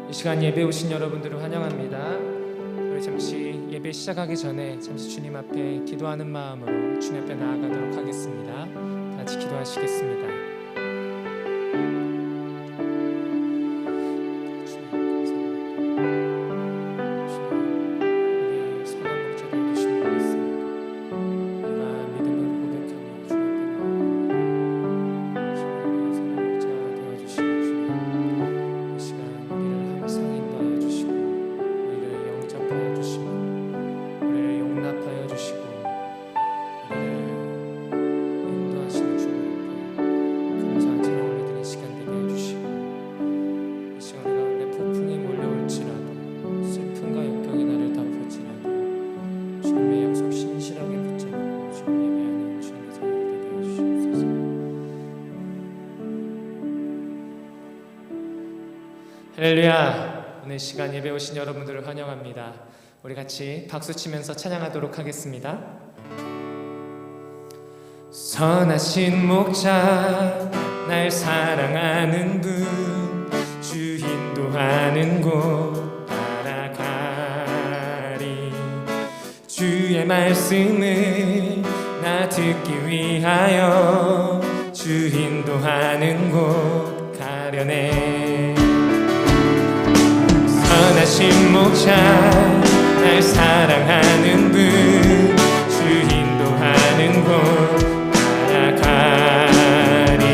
이 시간 예배 오신 여러분들을 환영합니다. 우리 잠시 예배 시작하기 전에 잠시 주님 앞에 기도하는 마음으로 주님 앞에 나아가도록 하겠습니다. 같이 기도하시겠습니다. 할렐루야. 오늘 시간 예배 오신 여러분들을 환영합니다. 우리 같이 박수 치면서 찬양하도록 하겠습니다. 선하신 목자 날 사랑하는 분 주 인도하는 곳 따라가리. 주의 말씀을 나 듣기 위하여 주 인도하는 곳 가려네. 선하신 목자 날 사랑하는 분 주 인도하는 곳 따라가리.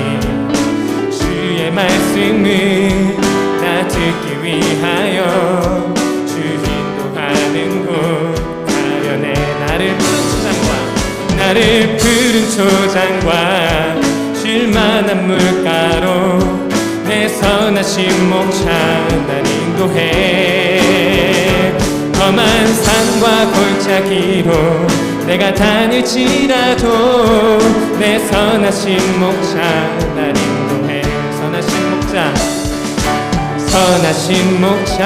주의 말씀을 나 듣기 위하여 주 인도하는 곳 가려네. 나를 푸른 초장과 쉴만한 물가로 내 선하신 목자 날 인도해. 험한 산과 골짜기로 내가 다닐지라도 내 선하신 목자 날 인도해. 선하신 목자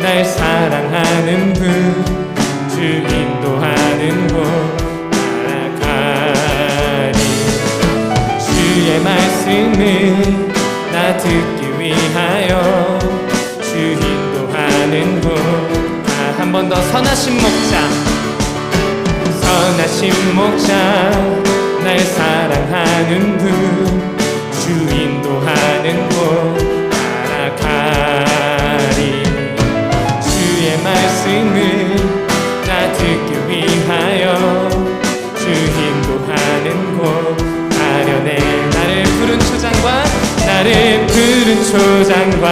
날 사랑하는 분 주 인도하는 곳 따라가리. 주의 말씀을 나 듣기 위하여 주 인도하는 곳. 한 번 더. 선하신 목자 날 사랑하는 분 주 인도하는 곳 따라가리. 주의 말씀을 나 듣기 위하여 주 인도하는 곳 가려네. 나를 푸른 초장과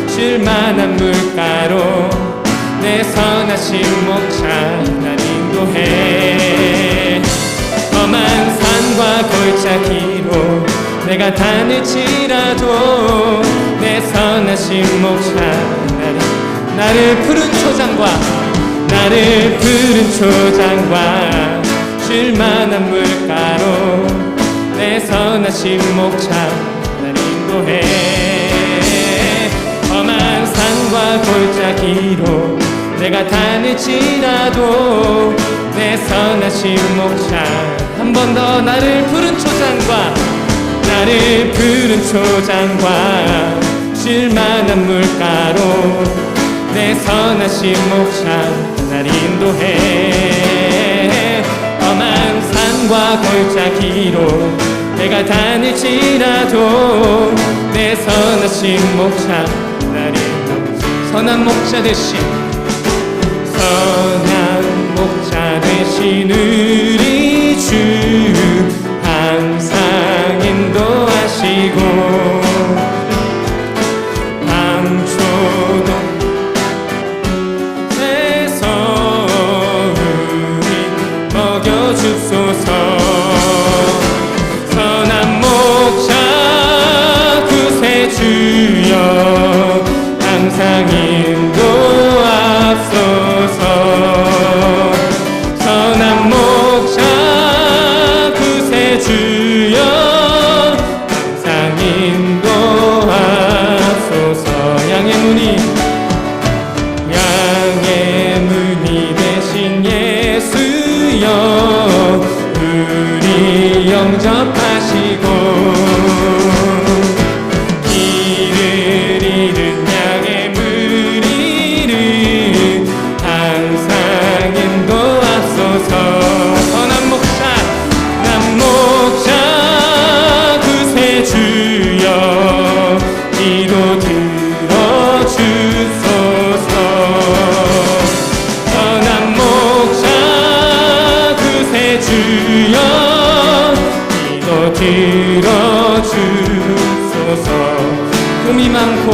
쉴만한 물가로 내 선하신 목자 날 인도해. 험한 산과 골짜기로 내가 다닐지라도 내 선하신 목자 나를 푸른 초장과 쉴만한 물가로 내 선하신 목자 날 인도해. 험한 산과 골짜기로 내가 다닐지라도 내 선하신 목자. 한 번 더. 나를 푸른 초장과 쉴만한 물가로 내 선하신 목자 날 인도해. 험한 산과 골짜기로 내가 다닐지라도 내 선하신 목자 날 인도해. 선한 목자 되신 우리 주 항상 인도하시고 방초도 에서 우리 먹여주소서. 선한 목자 구세주여 항상 인도하소서. 선한 목자 많고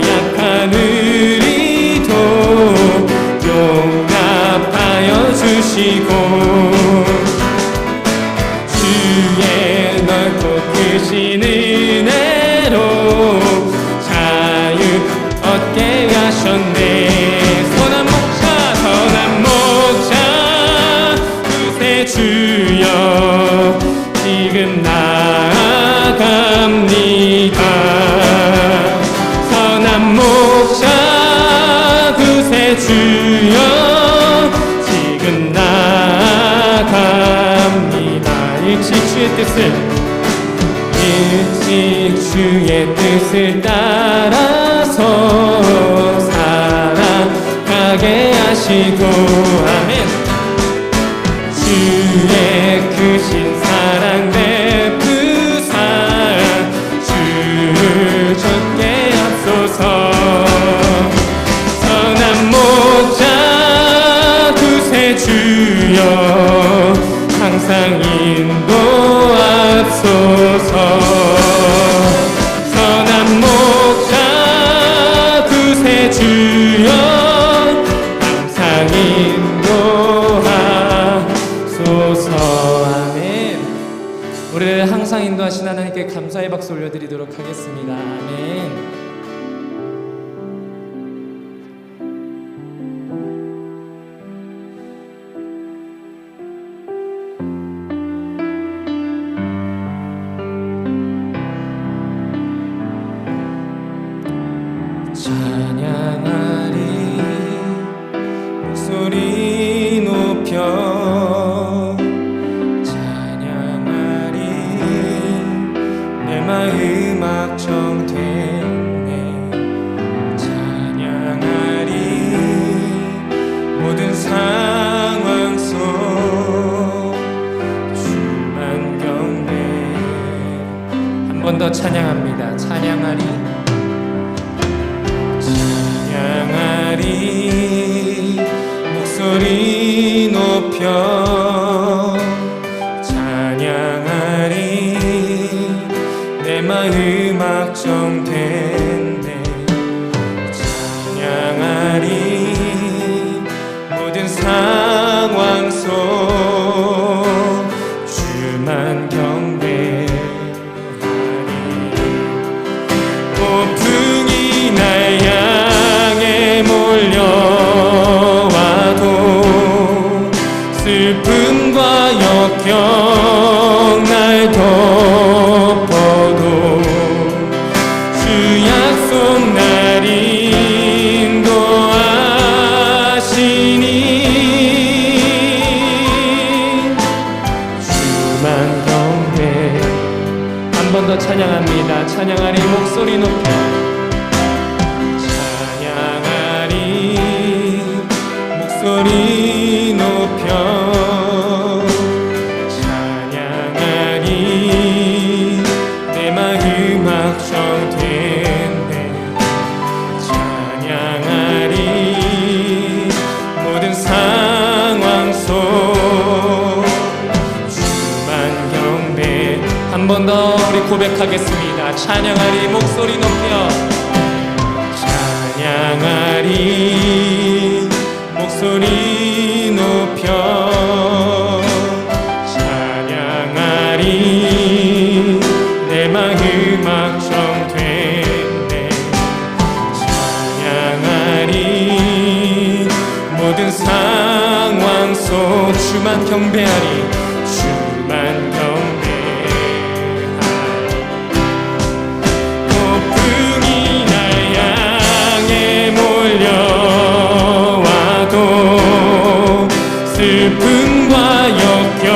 약한 우리도 용납하여 주시고 주의 넓고 크신 은혜로 자유 얻게 하셨네. 선한 목자 구세 주여 지금 나아갑니다. 선한 목자 구세 주여 지금 나아갑니다. 일찍 주의 뜻을 따라서 살아가게 하시고 아멘. 주의 크신 사랑 베푸사 주를 쫓게 하소서. 선한 목자 구세 주여 항상 인도하소서. 선한 목자 구세 주여 항상 인도하소서. 아멘. 우리를 항상 인도하신 하나님께 감사의 박수 올려드리도록 하겠습니다. 아멘. 찬양하리 목소리 높여 찬양하리 내 마음 확정됐네. 찬양하리 모든 상황 속 주만 경배. 한 번 더 찬양합니다. 찬양하리 목소리 높여 찬양하리 내 마음 확정됐네. 찬양하리 모든 상황 속 주만 경배하리. 폭풍이 날 향해 몰려와도 슬픔과 역경 날 덮어도 주 약속 날 인도하시니 주만 경배. 한 번 더 찬양합니다. 찬양하리 목소리 높여 찬양하리 목소리 높여 찬양하리 내 마음 확정됐네. 찬양하리 모든 상황 속 주만 경배. 한 번 더 우리 고백하겠습니다. 찬양하리 목소리 높여 찬양하리 목소리 높여 찬양하리 내 마음 확정됐네. 찬양하리 모든 상황 속 주만 경배하리 주만 경배하리. 폭풍이 날 향해 몰려와도 슬픔과 역경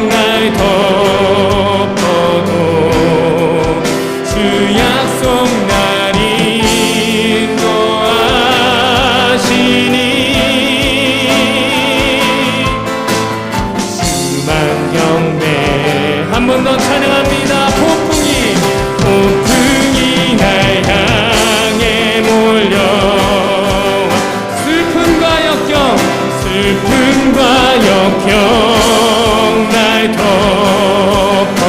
날 덮어도 주 약속 날 인도하시니 주만 경배. 한 번 더 찬양합니다. 폭풍이 날 향해 몰려와 슬픔과 역경 날 덮어도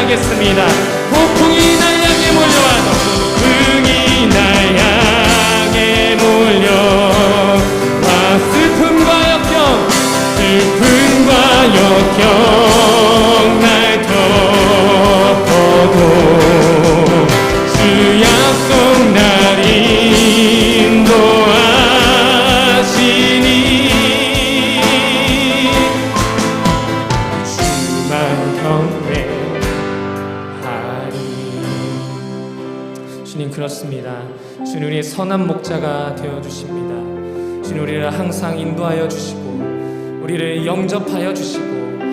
찬양하겠습니다. 폭풍이 날 향해 몰려와도 폭풍이 날 향해 몰려와 슬픔과 역경 날 덮어도 주 약속 날 인도하시니 주만 경배하리. 주님 그렇습니다. 주님 우리의 선한 목자가 되어주십니다. 주님 우리를 항상 인도하여 주시고 우리를 영접하여 주시고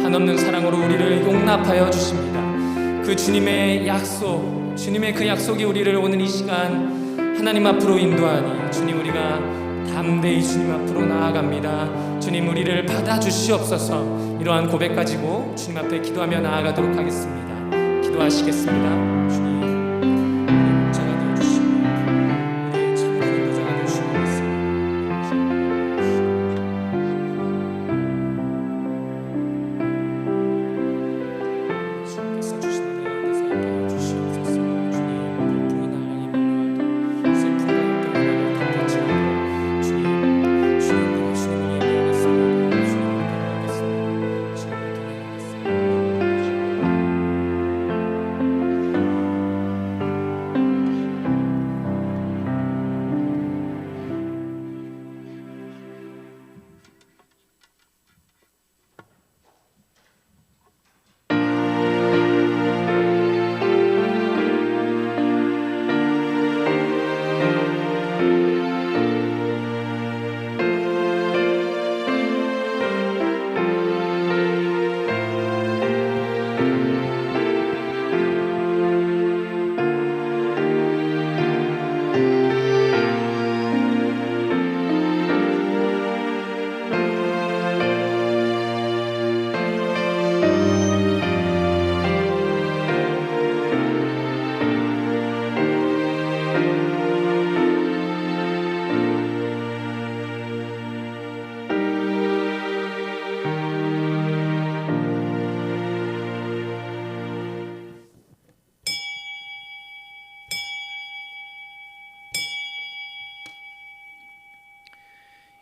한없는 사랑으로 우리를 용납하여 주십니다. 그 주님의 약속, 주님의 그 약속이 우리를 오늘 이 시간 하나님 앞으로 인도하니 주님 우리가 담대히 주님 앞으로 나아갑니다. 주님 우리를 받아주시옵소서. 이러한 고백 가지고 주님 앞에 기도하며 나아가도록 하겠습니다. 기도하시겠습니다. 주님 우리 목자가 되어주시고 우리의 참된 인도자가 되어주시고 주님께서 주시는 은혜 가운데서 함께 해주시옵소서. 주님 폭풍이 날 향해 몰려와도 슬픔과 역경이 나를 덮었지 않고 주님 우리가 주님을 예배하겠습니다. 주님을 경외하겠습니다. 주님을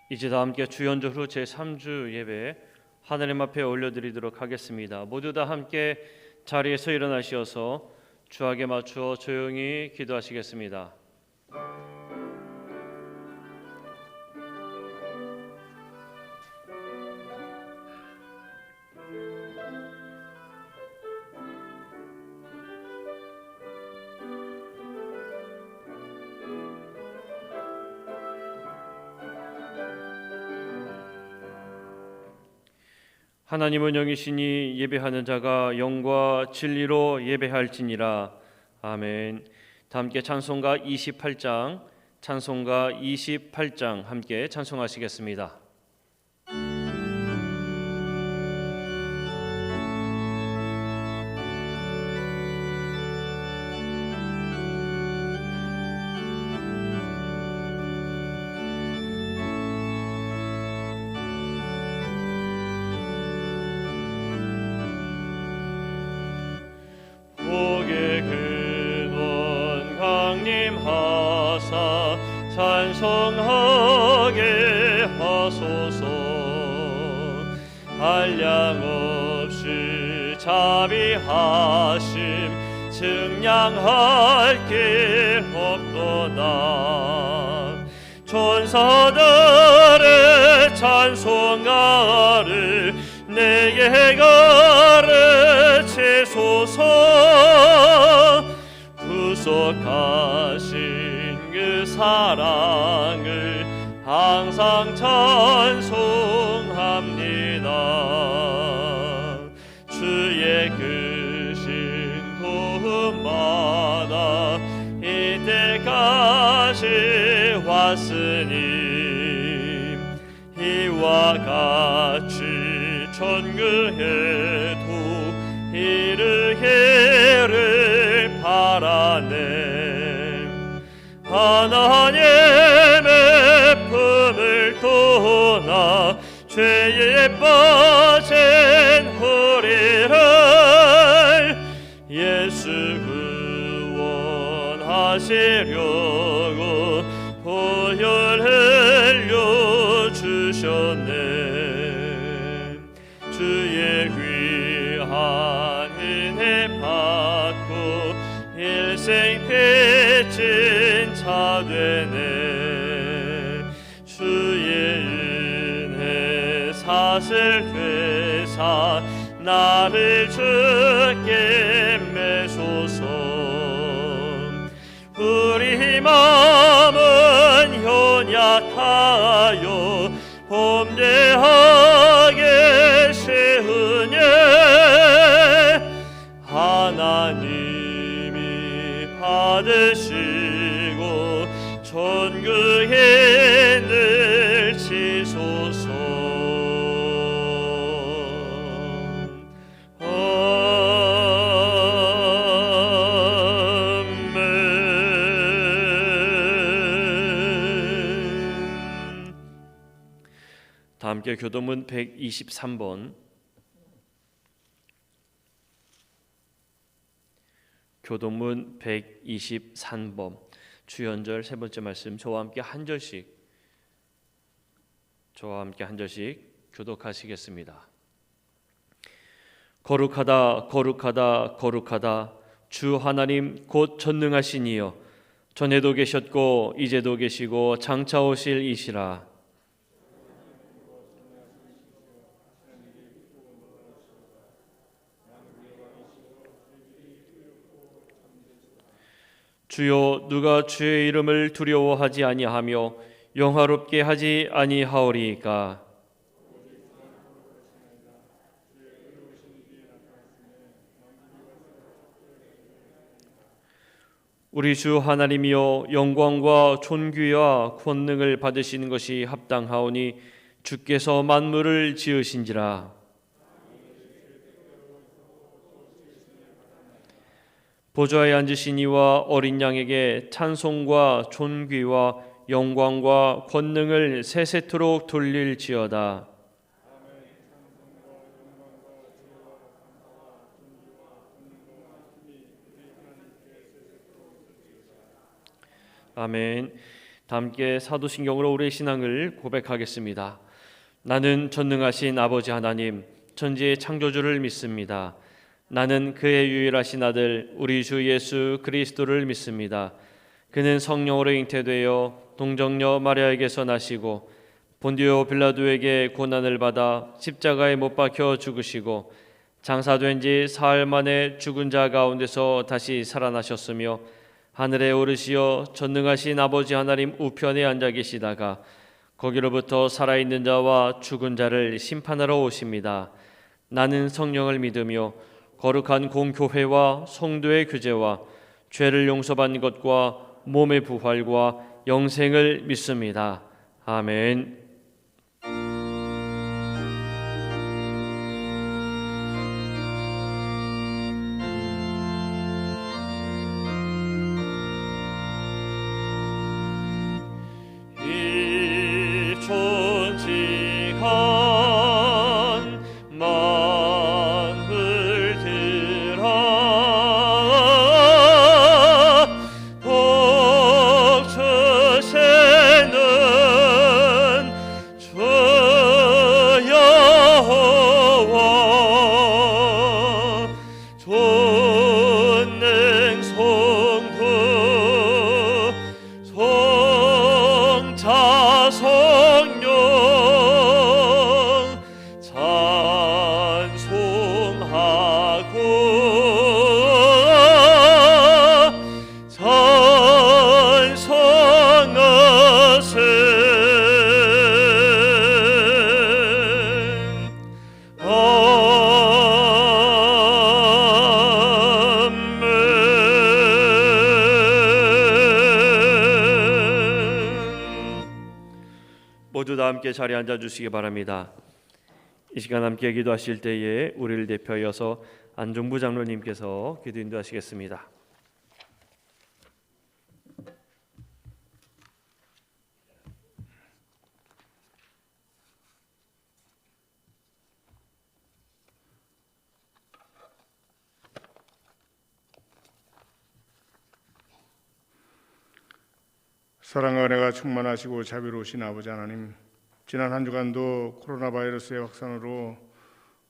이제 다 함께 주연절후 제3주 예배 하나님 앞에 올려드리도록 하겠습니다. 모두 다 함께 자리에서 일어나시어서 주에게 맞추어 조용히 기도하시겠습니다. 하나님은 영이시니 예배하는 자가 영과 진리로 예배할지니라. 아멘. 다 함께 찬송가 28장 함께 찬송하시겠습니다. 찬송하게 하소서. 한량없이 자비하심 증량할 길 없도다. 천사들의 찬송가를 내게 가르치소서. 구속하신 그 사랑을 항상 찬송합니다. 주의 크신 도움받아 이때까지 왔으니 이와 같이 천국에도 이르기를 바라네. 하나님의 품을 떠나 죄에 빠진 우리를 예수 구원하시려고 보혈 흘려 주셨네. 주의 귀한 은혜 받고 일생 빚진 자 되네. 주의 은혜 사슬 회사 나를 주께 매소서. 우리 마음은 연약하여 범죄하게 쉬우니 하나님이 받으시고 천국에 넣으시소서. 다 함께 교도문 123번. 교도문 123번 주연절 세 번째 말씀 저와 함께 한 절씩 교독하시겠습니다. 거룩하다 거룩하다 거룩하다 주 하나님 곧 전능하신 이여 전에도 계셨고 이제도 계시고 장차 오실 이시라. 주여 누가 주의 이름을 두려워하지 아니하며 영화롭게 하지 아니하오리이까. 우리 주 하나님이여 영광과 존귀와 권능을 받으시는 것이 합당하오니 주께서 만물을 지으신지라. 보좌에 앉으신 이와 어린 양에게 찬송과 존귀와 영광과 권능을 세세토록 돌릴지어다. 아멘. 함께 사도신경으로 우리의 신앙을 고백하겠습니다. 나는 전능하신 아버지 하나님 천지의 창조주를 믿습니다. 나는 그의 유일하신 아들 우리 주 예수 그리스도를 믿습니다. 그는 성령으로 잉태되어 동정녀 마리아에게서 나시고 본디오 빌라도에게 고난을 받아 십자가에 못 박혀 죽으시고 장사된 지 사흘 만에 죽은 자 가운데서 다시 살아나셨으며 하늘에 오르시어 전능하신 아버지 하나님 우편에 앉아 계시다가 거기로부터 살아있는 자와 죽은 자를 심판하러 오십니다. 나는 성령을 믿으며 거룩한 공교회와 성도의 교제와 죄를 용서받는 것과 몸의 부활과 영생을 믿습니다. 아멘. 모두 다 함께 자리에 앉아 주시기 바랍니다. 이 시간 함께 기도하실 때에 우리를 대표하여서 안종부 장로님께서 기도 인도하시겠습니다. 사랑과 은혜가 충만하시고 자비로우신 아버지 하나님, 지난 한 주간도 코로나 바이러스의 확산으로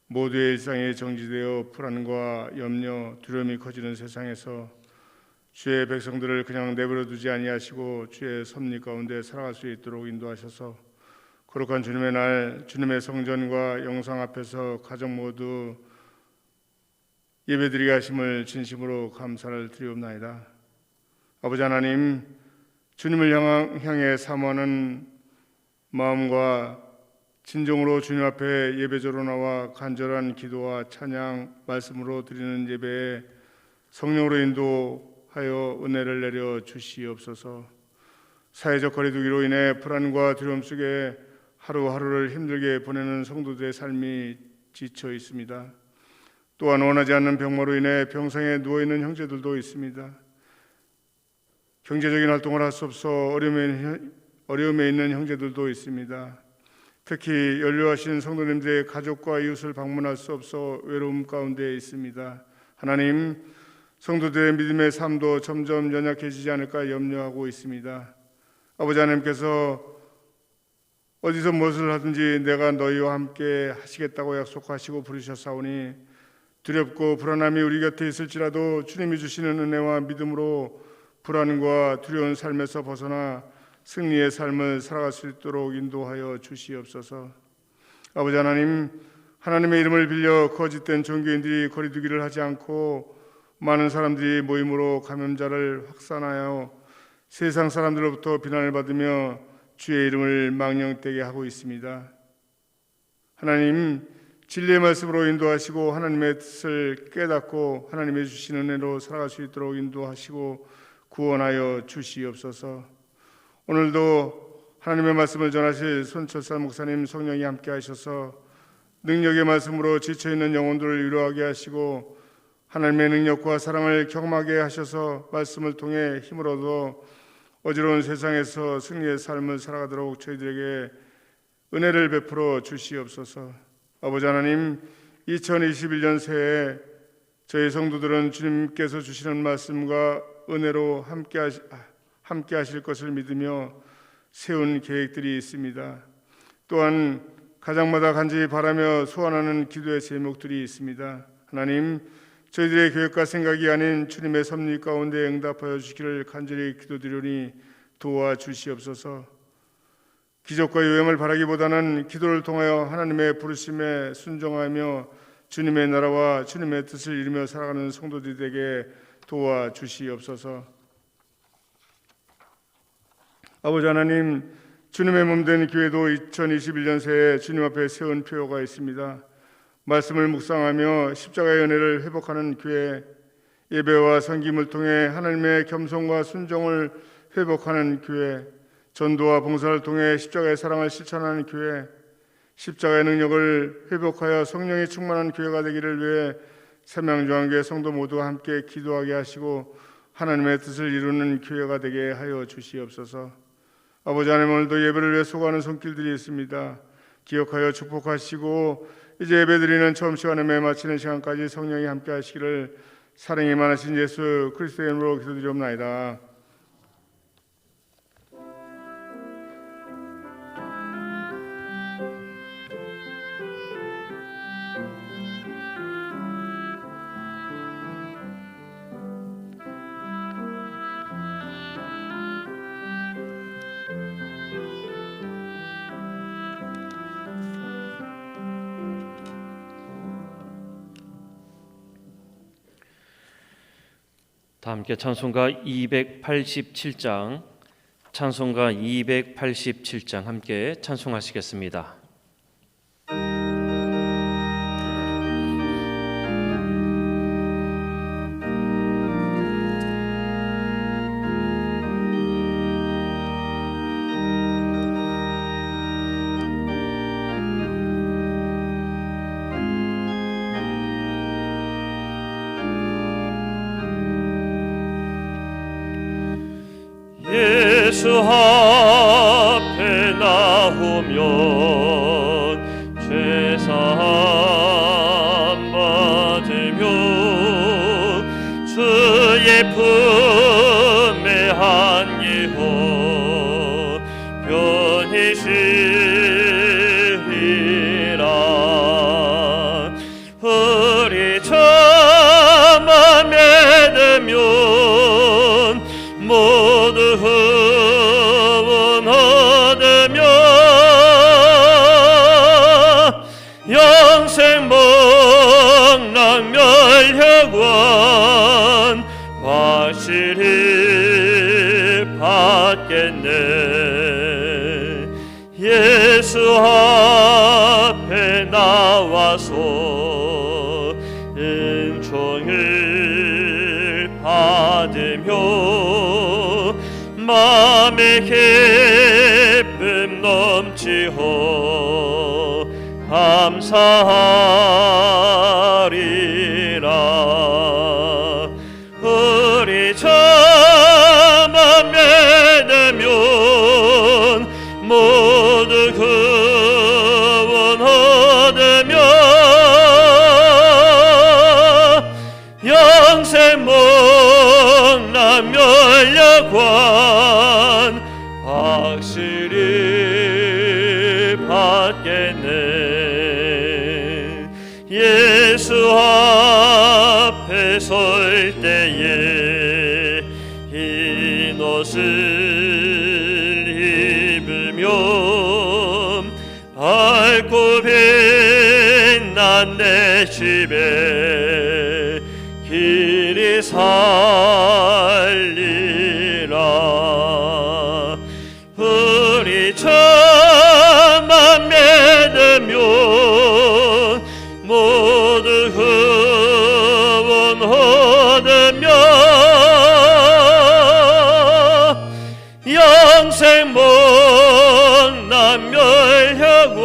모두의 일상이 정지되어 불안과 염려, 두려움이 커지는 세상에서 주의 백성들을 그냥 내버려 두지 아니하시고 주의 섭리 가운데 살아갈 수 있도록 인도하셔서 거룩한 주님의 날, 주님의 성전과 영상 앞에서 가정 모두 예배드리게 하심을 진심으로 감사를 드리옵나이다. 아버지 하나님, 주님을 향해 사모하는 마음과 진정으로 주님 앞에 예배자로 나와 간절한 기도와 찬양, 말씀으로 드리는 예배에 성령으로 인도하여 은혜를 내려 주시옵소서. 사회적 거리두기로 인해 불안과 두려움 속에 하루하루를 힘들게 보내는 성도들의 삶이 지쳐 있습니다. 또한 원하지 않는 병마로 인해 병상에 누워있는 형제들도 있습니다. 경제적인 활동을 할 수 없어 어려움에 있는 형제들도 있습니다. 특히 연료하신 성도님들의 가족과 이웃을 방문할 수 없어 외로움 가운데 있습니다. 하나님, 성도들의 믿음의 삶도 점점 연약해지지 않을까 염려하고 있습니다. 아버지 하나님께서 어디서 무엇을 하든지 내가 너희와 함께 하시겠다고 약속하시고 부르셨사오니 두렵고 불안함이 우리 곁에 있을지라도 주님이 주시는 은혜와 믿음으로 불안과 두려운 삶에서 벗어나 승리의 삶을 살아갈 수 있도록 인도하여 주시옵소서. 아버지 하나님, 하나님의 이름을 빌려 거짓된 종교인들이 거리두기를 하지 않고 많은 사람들이 모임으로 감염자를 확산하여 세상 사람들로부터 비난을 받으며 주의 이름을 망령되게 하고 있습니다. 하나님, 진리의 말씀으로 인도하시고 하나님의 뜻을 깨닫고 하나님의 주시는 은혜로 살아갈 수 있도록 인도하시고 구원하여 주시옵소서. 오늘도 하나님의 말씀을 전하실 손철사 목사님 성령이 함께 하셔서 능력의 말씀으로 지쳐있는 영혼들을 위로하게 하시고 하나님의 능력과 사랑을 경험하게 하셔서 말씀을 통해 힘을 얻어 어지러운 세상에서 승리의 삶을 살아가도록 저희들에게 은혜를 베풀어 주시옵소서. 아버지 하나님, 2021년 새해 저희 성도들은 주님께서 주시는 말씀과 은혜로 함께 하실 것을 믿으며 세운 계획들이 있습니다. 또한 가정마다 간절히 바라며 소원하는 기도의 제목들이 있습니다. 하나님, 저희들의 계획과 생각이 아닌 주님의 섭리 가운데 응답하여 주시기를 간절히 기도드리오니 도와주시옵소서. 기적과 요행을 바라기보다는 기도를 통하여 하나님의 부르심에 순종하며 주님의 나라와 주님의 뜻을 이루며 살아가는 성도들이 되게 도와주시옵소서. 아버지 하나님, 주님의 몸된 교회도 2021년 새해 주님 앞에 세운 표어가 있습니다. 말씀을 묵상하며 십자가의 은혜를 회복하는 교회, 예배와 섬김을 통해 하나님의 겸손과 순종을 회복하는 교회, 전도와 봉사를 통해 십자가의 사랑을 실천하는 교회, 십자가의 능력을 회복하여 성령이 충만한 교회가 되기를 위해 새명중앙교회 성도 모두와 함께 기도하게 하시고 하나님의 뜻을 이루는 교회가 되게 하여 주시옵소서. 아버지 하나님, 오늘도 예배를 위해 수고하는 손길들이 있습니다. 기억하여 축복하시고 이제 예배드리는 처음 시간에 매 마치는 시간까지 성령이 함께 하시기를 사랑이 많으신 예수 그리스도의 이름으로 기도드리옵나이다. 다 함께 찬송가 287장 함께 찬송하시겠습니다. 예수 앞에 나오면 죄사함 받으며 주의 품에 안기호 확실히 받겠네. 예수 앞에 나와서 은총을 받으며 마음의 기쁨 넘치고 감사하리라. 우리 저만 믿으면 모두 구원 얻으며 영생 목란 멸력관 확실히 받겠네. 예수 앞에 설 때에 흰 옷을 입으며 밝고 빛난 내 집에 길이 살리라. 우리 저만 믿으면 모두 구원 얻으며 영생 목난 멸혈관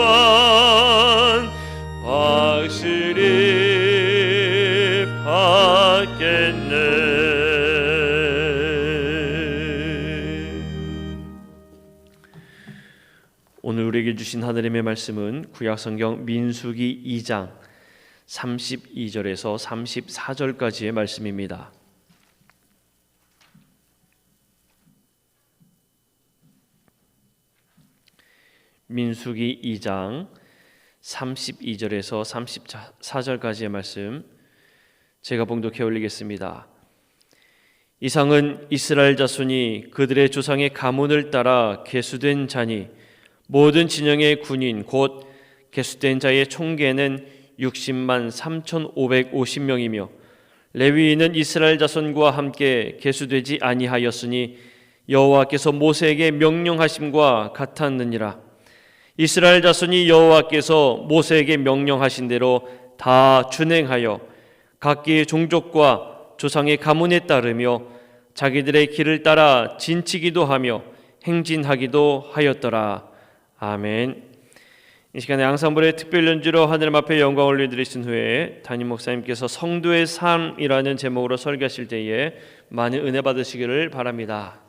확실히 받겠네. 오늘 우리에게 주신 하나님의 말씀은 구약성경 민수기 2장 32절에서 34절까지의 말씀입니다. 민수기 2장 32절에서 34절까지의 말씀 제가 봉독해 올리겠습니다. 이상은 이스라엘 자손이 그들의 조상의 가문을 따라 계수된 자니 모든 진영의 군인 곧 계수된 자의 총계는 60만 3,550명이며 레위인은 이스라엘 자손과 함께 계수되지 아니하였으니 여호와께서 모세에게 명령하심과 같았느니라. 이스라엘 자손이 여호와께서 모세에게 명령하신 대로 다 준행하여 각기 종족과 조상의 가문에 따르며 자기들의 길을 따라 진치기도 하며 행진하기도 하였더라. 아멘. 이 시간에 앙상블의 특별 연주로 하나님 앞에 영광을 올려드리신 후에 담임 목사님께서 성도의 삶이라는 제목으로 설교하실 때에 많은 은혜 받으시기를 바랍니다.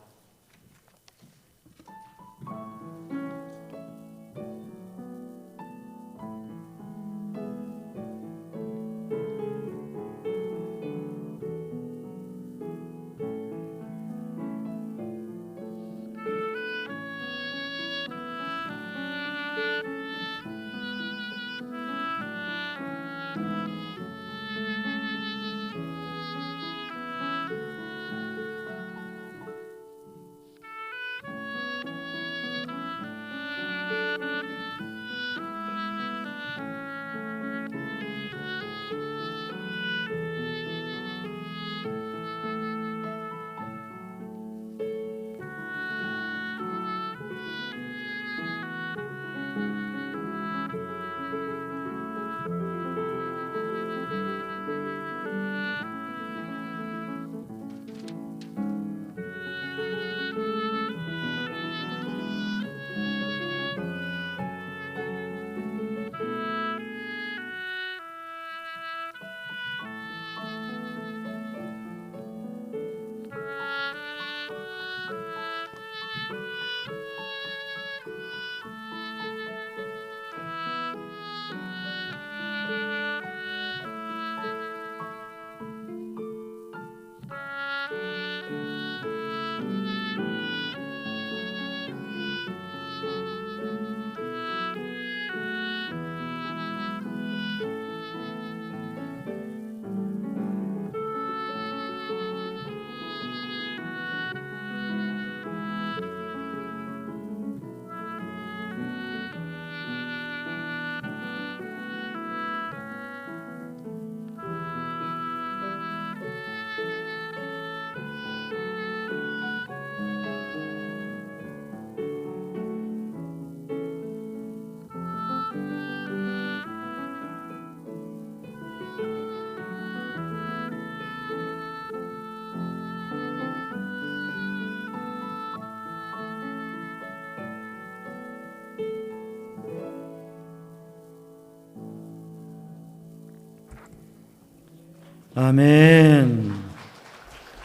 아멘.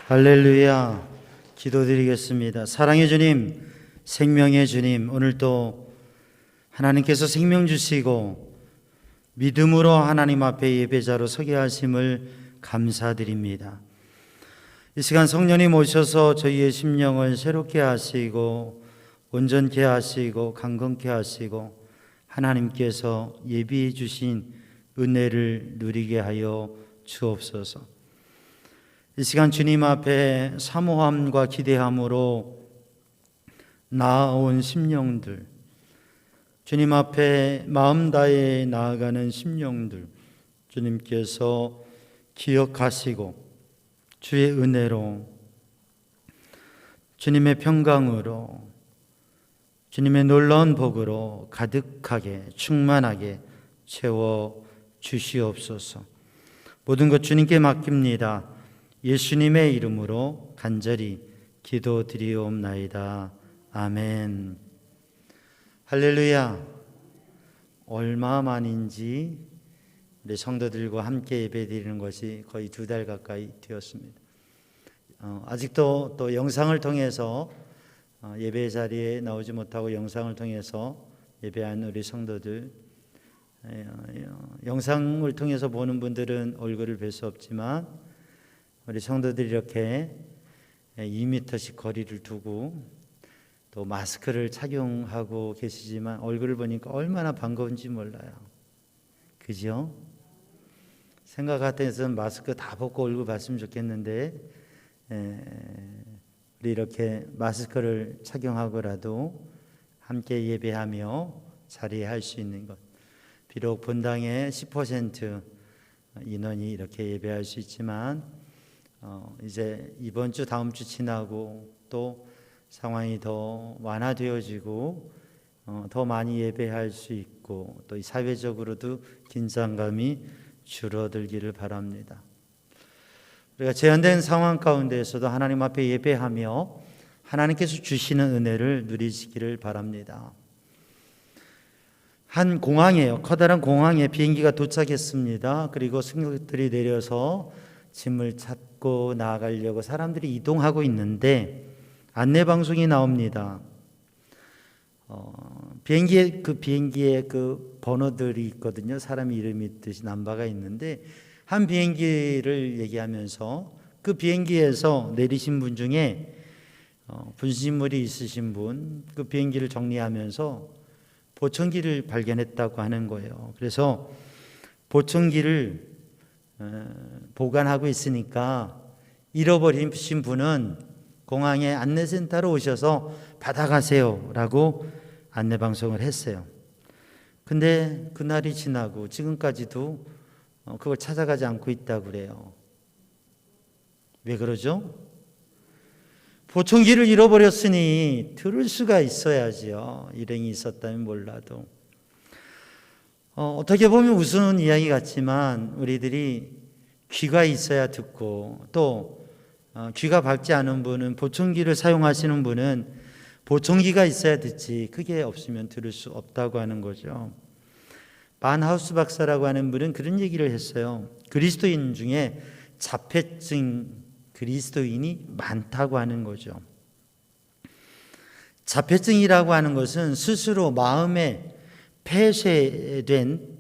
할렐루야. 기도드리겠습니다. 사랑의 주님, 생명의 주님, 오늘도 하나님께서 생명 주시고 믿음으로 하나님 앞에 예배자로 서게 하심을 감사드립니다. 이 시간 성령님 오셔서 저희의 심령을 새롭게 하시고 온전케 하시고 강건케 하시고 하나님께서 예비해 주신 은혜를 누리게 하여 주옵소서. 이 시간 주님 앞에 사모함과 기대함으로 나아온 심령들, 주님 앞에 마음 다해 나아가는 심령들 주님께서 기억하시고 주의 은혜로, 주님의 평강으로, 주님의 놀라운 복으로 가득하게 충만하게 채워 주시옵소서. 모든 것 주님께 맡깁니다. 예수님의 이름으로 간절히 기도드리옵나이다. 아멘. 할렐루야. 얼마 만인지 우리 성도들과 함께 예배드리는 것이 거의 2달 가까이 되었습니다. 아직도 또 영상을 통해서 예배 자리에 나오지 못하고 영상을 통해서 예배하는 우리 성도들, 영상을 통해서 보는 분들은 얼굴을 뵐 수 없지만 우리 성도들이 이렇게 2m씩 거리를 두고 또 마스크를 착용하고 계시지만 얼굴을 보니까 얼마나 반가운지 몰라요. 그죠? 생각 같아서는 마스크 다 벗고 얼굴 봤으면 좋겠는데 우리 이렇게 마스크를 착용하고라도 함께 예배하며 자리에 할 수 있는 것, 비록 본당의 10% 인원이 이렇게 예배할 수 있지만 이제 이번 주 다음 주 지나고 또 상황이 더 완화되어지고 더 많이 예배할 수 있고 또 사회적으로도 긴장감이 줄어들기를 바랍니다. 우리가 제한된 상황 가운데에서도 하나님 앞에 예배하며 하나님께서 주시는 은혜를 누리시기를 바랍니다. 한 공항이에요. 커다란 공항에 비행기가 도착했습니다. 그리고 승객들이 내려서 짐을 찾고 나아가려고 사람들이 이동하고 있는데 안내 방송이 나옵니다. 비행기에 그 번호들이 있거든요. 사람 이름이 있듯이 넘버가 있는데 한 비행기를 얘기하면서 그 비행기에서 내리신 분 중에 분신물이 있으신 분, 그 비행기를 정리하면서 보청기를 발견했다고 하는 거예요. 그래서 보청기를 보관하고 있으니까 잃어버리신 분은 공항의 안내센터로 오셔서 받아가세요 라고 안내방송을 했어요. 근데 그날이 지나고 지금까지도 그걸 찾아가지 않고 있다고 그래요. 왜 그러죠? 보청기를 잃어버렸으니 들을 수가 있어야지요. 일행이 있었다면 몰라도. 어떻게 보면 우스운 이야기 같지만 우리들이 귀가 있어야 듣고 또 귀가 밝지 않은 분은 보청기를 사용하시는 분은 보청기가 있어야 듣지 그게 없으면 들을 수 없다고 하는 거죠. 반하우스 박사라고 하는 분은 그런 얘기를 했어요. 그리스도인 중에 자폐증 그리스도인이 많다고 하는 거죠. 자폐증이라고 하는 것은 스스로 마음에 폐쇄된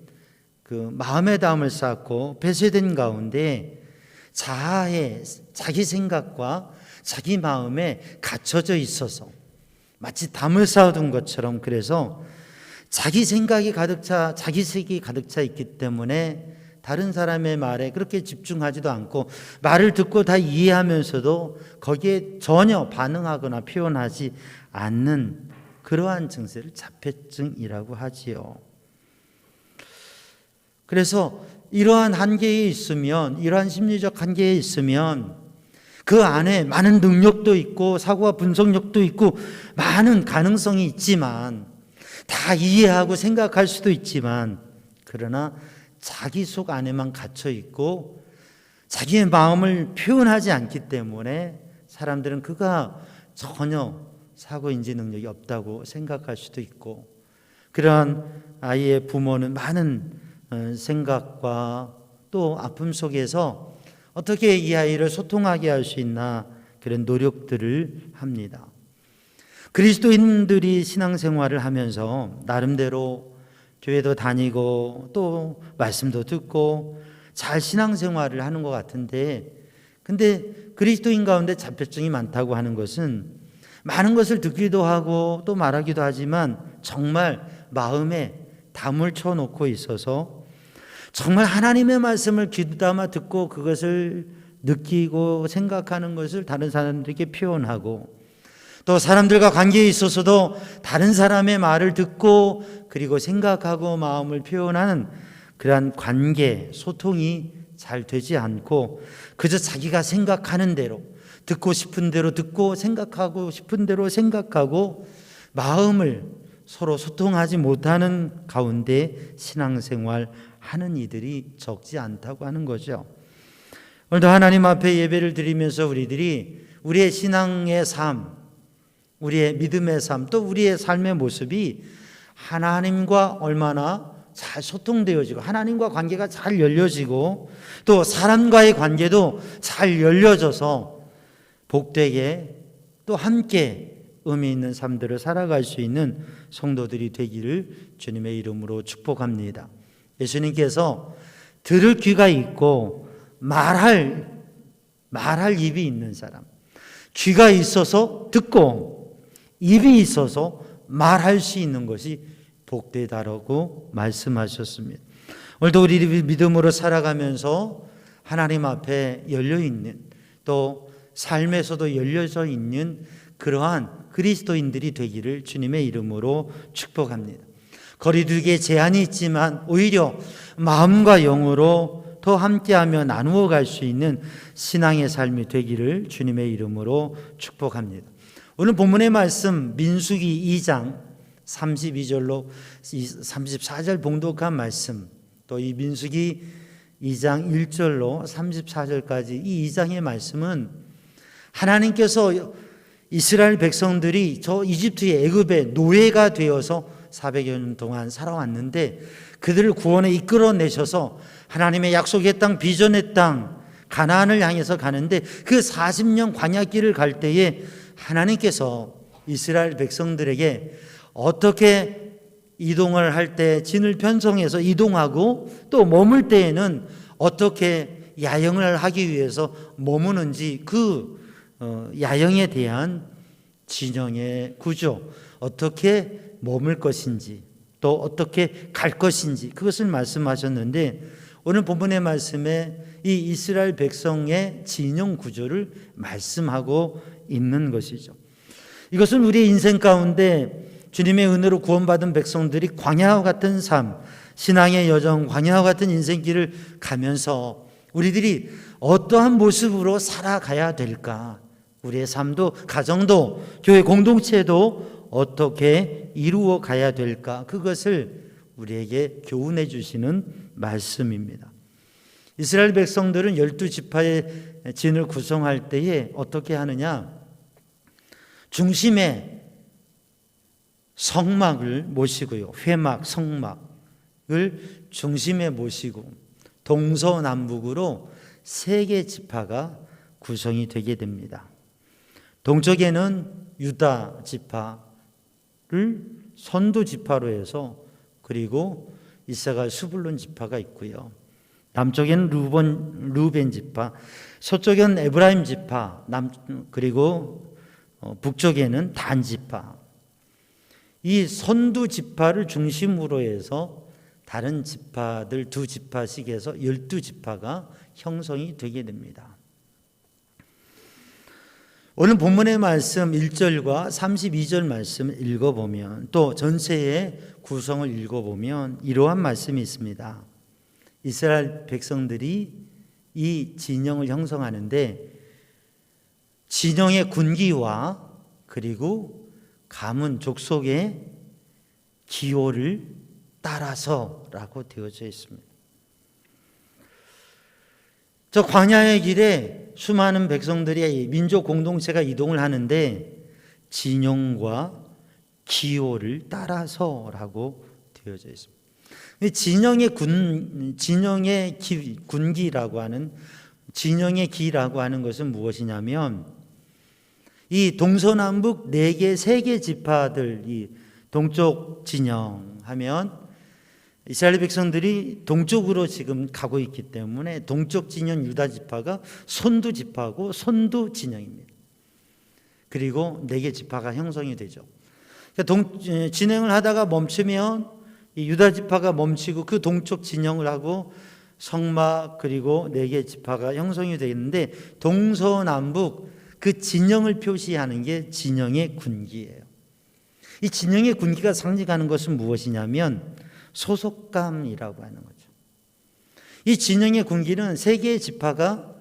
그 마음의 담을 쌓고 폐쇄된 가운데 자아의 자기 생각과 자기 마음에 갇혀져 있어서 마치 담을 쌓아둔 것처럼 그래서 자기 생각이 가득 차 자기색이 가득 차 있기 때문에 다른 사람의 말에 그렇게 집중하지도 않고 말을 듣고 다 이해하면서도 거기에 전혀 반응하거나 표현하지 않는 그러한 증세를 자폐증이라고 하지요. 그래서 이러한 한계에 있으면 이러한 심리적 한계에 있으면 그 안에 많은 능력도 있고 사고와 분석력도 있고 많은 가능성이 있지만 다 이해하고 생각할 수도 있지만 그러나 자기 속 안에만 갇혀 있고 자기의 마음을 표현하지 않기 때문에 사람들은 그가 전혀 사고인지 능력이 없다고 생각할 수도 있고 그러한 아이의 부모는 많은 생각과 또 아픔 속에서 어떻게 이 아이를 소통하게 할 수 있나 그런 노력들을 합니다. 그리스도인들이 신앙생활을 하면서 나름대로 교회도 다니고 또 말씀도 듣고 잘 신앙생활을 하는 것 같은데, 근데 그리스도인 가운데 자폐증이 많다고 하는 것은 많은 것을 듣기도 하고 또 말하기도 하지만 정말 마음에 담을 쳐놓고 있어서 정말 하나님의 말씀을 귀담아 듣고 그것을 느끼고 생각하는 것을 다른 사람들에게 표현하고, 또 사람들과 관계에 있어서도 다른 사람의 말을 듣고 그리고 생각하고 마음을 표현하는 그러한 관계, 소통이 잘 되지 않고 그저 자기가 생각하는 대로, 듣고 싶은 대로 듣고 생각하고 싶은 대로 생각하고 마음을 서로 소통하지 못하는 가운데 신앙생활 하는 이들이 적지 않다고 하는 거죠. 오늘도 하나님 앞에 예배를 드리면서 우리들이 우리의 신앙의 삶, 우리의 믿음의 삶, 또 우리의 삶의 모습이 하나님과 얼마나 잘 소통되어지고 하나님과 관계가 잘 열려지고 또 사람과의 관계도 잘 열려져서 복되게 또 함께 의미 있는 삶들을 살아갈 수 있는 성도들이 되기를 주님의 이름으로 축복합니다. 예수님께서 들을 귀가 있고 말할 입이 있는 사람, 귀가 있어서 듣고 입이 있어서 말할 수 있는 것이 복되다라고 말씀하셨습니다. 오늘도 우리 믿음으로 살아가면서 하나님 앞에 열려있는, 또 삶에서도 열려져 있는 그러한 그리스도인들이 되기를 주님의 이름으로 축복합니다. 거리두기에 제한이 있지만 오히려 마음과 영으로 더 함께하며 나누어 갈 수 있는 신앙의 삶이 되기를 주님의 이름으로 축복합니다. 오늘 본문의 말씀 민수기 2장 32절로 34절 봉독한 말씀, 또 이 민수기 2장 1절로 34절까지 이 2장의 말씀은 하나님께서 이스라엘 백성들이 저 이집트의 애굽의 노예가 되어서 400여 년 동안 살아왔는데 그들을 구원에 이끌어내셔서 하나님의 약속의 땅, 비전의 땅 가나안을 향해서 가는데 그 40년 광야길을 갈 때에 하나님께서 이스라엘 백성들에게 어떻게 이동을 할 때 진을 편성해서 이동하고 또 머물 때에는 어떻게 야영을 하기 위해서 머무는지 그 야영에 대한 진영의 구조, 어떻게 머물 것인지 또 어떻게 갈 것인지 그것을 말씀하셨는데 오늘 본문의 말씀에 이 이스라엘 백성의 진영 구조를 말씀하고 있는 것이죠. 이것은 우리의 인생 가운데 주님의 은혜로 구원받은 백성들이 광야와 같은 삶, 신앙의 여정, 광야와 같은 인생길을 가면서 우리들이 어떠한 모습으로 살아가야 될까? 우리의 삶도, 가정도, 교회 공동체도 어떻게 이루어 가야 될까? 그것을 우리에게 교훈해 주시는 말씀입니다. 이스라엘 백성들은 12지파의 진을 구성할 때에 어떻게 하느냐? 중심에 성막을 모시고요. 회막, 성막을 중심에 모시고 동서남북으로 3개 지파가 구성이 되게 됩니다. 동쪽에는 유다 지파를 선두 지파로 해서 그리고 이사갈 스불론 지파가 있고요. 남쪽에는 루벤 지파, 서쪽에는 에브라임 지파, 그리고 북쪽에는 단 지파. 이 선두 지파를 중심으로 해서 다른 지파들 2지파씩 해서 12지파가 형성이 되게 됩니다. 오늘 본문의 말씀 1절과 32절 말씀을 읽어보면 또 전체의 구성을 읽어보면 이러한 말씀이 있습니다. 이스라엘 백성들이 이 진영을 형성하는데 진영의 군기와 그리고 가문 족속의 기호를 따라서라고 되어져 있습니다. 저 광야의 길에 수많은 백성들이 민족 공동체가 이동을 하는데 진영과 기호를 따라서라고 되어져 있습니다. 진영의 군기라고 하는 진영의 기라고 하는 것은 무엇이냐면 이 동서남북 4개, 3개 지파들, 이 동쪽 진영 하면 이스라엘 백성들이 동쪽으로 지금 가고 있기 때문에 동쪽 진영 유다 지파가 손두 지파고 손두 진영입니다. 그리고 4개 지파가 형성이 되죠. 그러니까 진행을 하다가 멈추면 이 유다 지파가 멈추고 그 동쪽 진영을 하고 성막 그리고 4개 지파가 형성이 되는데 동서남북 그 진영을 표시하는 게 진영의 군기예요. 이 진영의 군기가 상징하는 것은 무엇이냐면 소속감이라고 하는 거죠. 이 진영의 군기는 3개의 지파가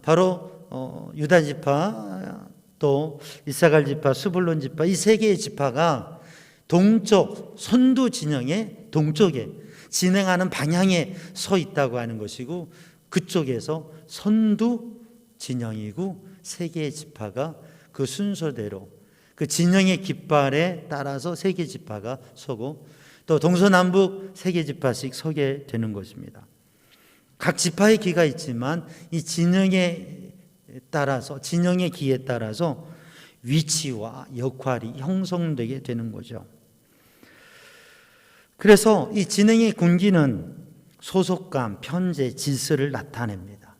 바로 유다 지파, 또 이사갈 지파, 스불론 지파, 이 3개의 지파가 동쪽 선두 진영의 동쪽에 진행하는 방향에 서 있다고 하는 것이고, 그쪽에서 선두 진영이고 3개의 지파가 그 순서대로 그 진영의 깃발에 따라서 3개 지파가 서고, 또 동서남북 3개 지파씩 서게 되는 것입니다. 각 지파의 기가 있지만 이 진영에 따라서, 진영의 기에 따라서 위치와 역할이 형성되게 되는 거죠. 그래서 이 진영의 군기는 소속감, 편제, 질서를 나타냅니다.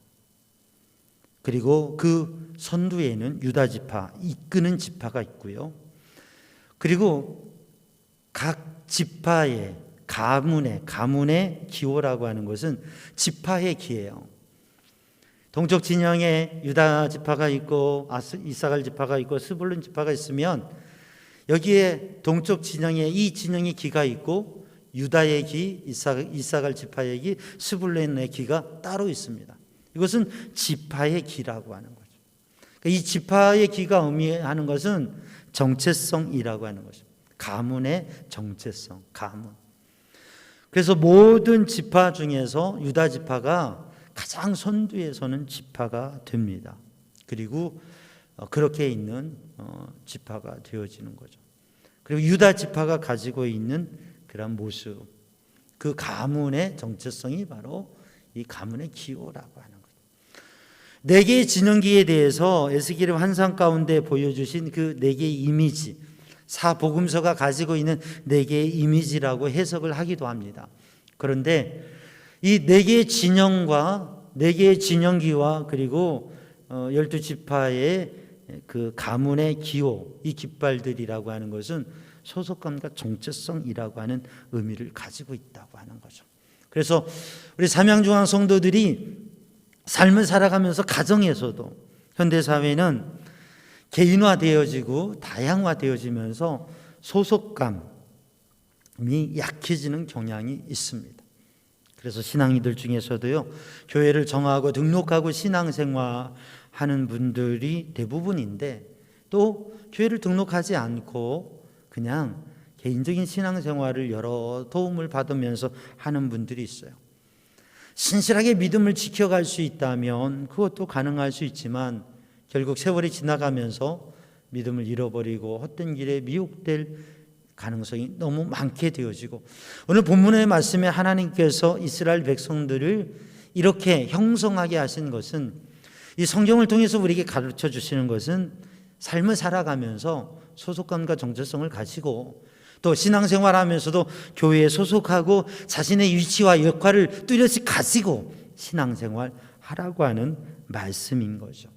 그리고 그 선두에는 유다 지파, 이끄는 지파가 있고요. 그리고 각 지파의 가문의 기호라고 하는 것은 지파의 기예요. 동쪽 진영에 유다 지파가 있고 이사갈 지파가 있고 스불론 지파가 있으면 여기에 동쪽 진영에 이 진영의 기가 있고 유다의 기, 이사갈 지파의 기, 스불론의 기가 따로 있습니다. 이것은 지파의 기라고 하는 거죠. 이 지파의 기가 의미하는 것은 정체성이라고 하는 것입니다. 가문의 정체성, 가문. 그래서 모든 지파 중에서 유다 지파가 가장 선두에 서는 지파가 됩니다. 그리고 그렇게 있는 지파가 되어지는 거죠. 그리고 유다 지파가 가지고 있는 그런 모습, 그 가문의 정체성이 바로 이 가문의 기호라고 하는 거죠. 4개의 진영기에 대해서 에스겔의 환상 가운데 보여주신 그 4개의 이미지, 사복음서가 가지고 있는 4개의 이미지라고 해석을 하기도 합니다. 그런데 이 4개의 진영과 4개의 진영기와 그리고 12지파의 그 가문의 기호, 이 깃발들이라고 하는 것은 소속감과 정체성이라고 하는 의미를 가지고 있다고 하는 거죠. 그래서 우리 삼양중앙 성도들이 삶을 살아가면서 가정에서도 현대사회는 개인화되어지고 다양화되어지면서 소속감이 약해지는 경향이 있습니다. 그래서 신앙이들 중에서도요, 교회를 정하고 등록하고 신앙생활하는 분들이 대부분인데, 또 교회를 등록하지 않고 그냥 개인적인 신앙생활을 여러 도움을 받으면서 하는 분들이 있어요. 신실하게 믿음을 지켜갈 수 있다면 그것도 가능할 수 있지만 결국 세월이 지나가면서 믿음을 잃어버리고 헛된 길에 미혹될 가능성이 너무 많게 되어지고, 오늘 본문의 말씀에 하나님께서 이스라엘 백성들을 이렇게 형성하게 하신 것은, 이 성경을 통해서 우리에게 가르쳐 주시는 것은 삶을 살아가면서 소속감과 정체성을 가지고 또 신앙생활하면서도 교회에 소속하고 자신의 위치와 역할을 뚜렷이 가지고 신앙생활 하라고 하는 말씀인 거죠.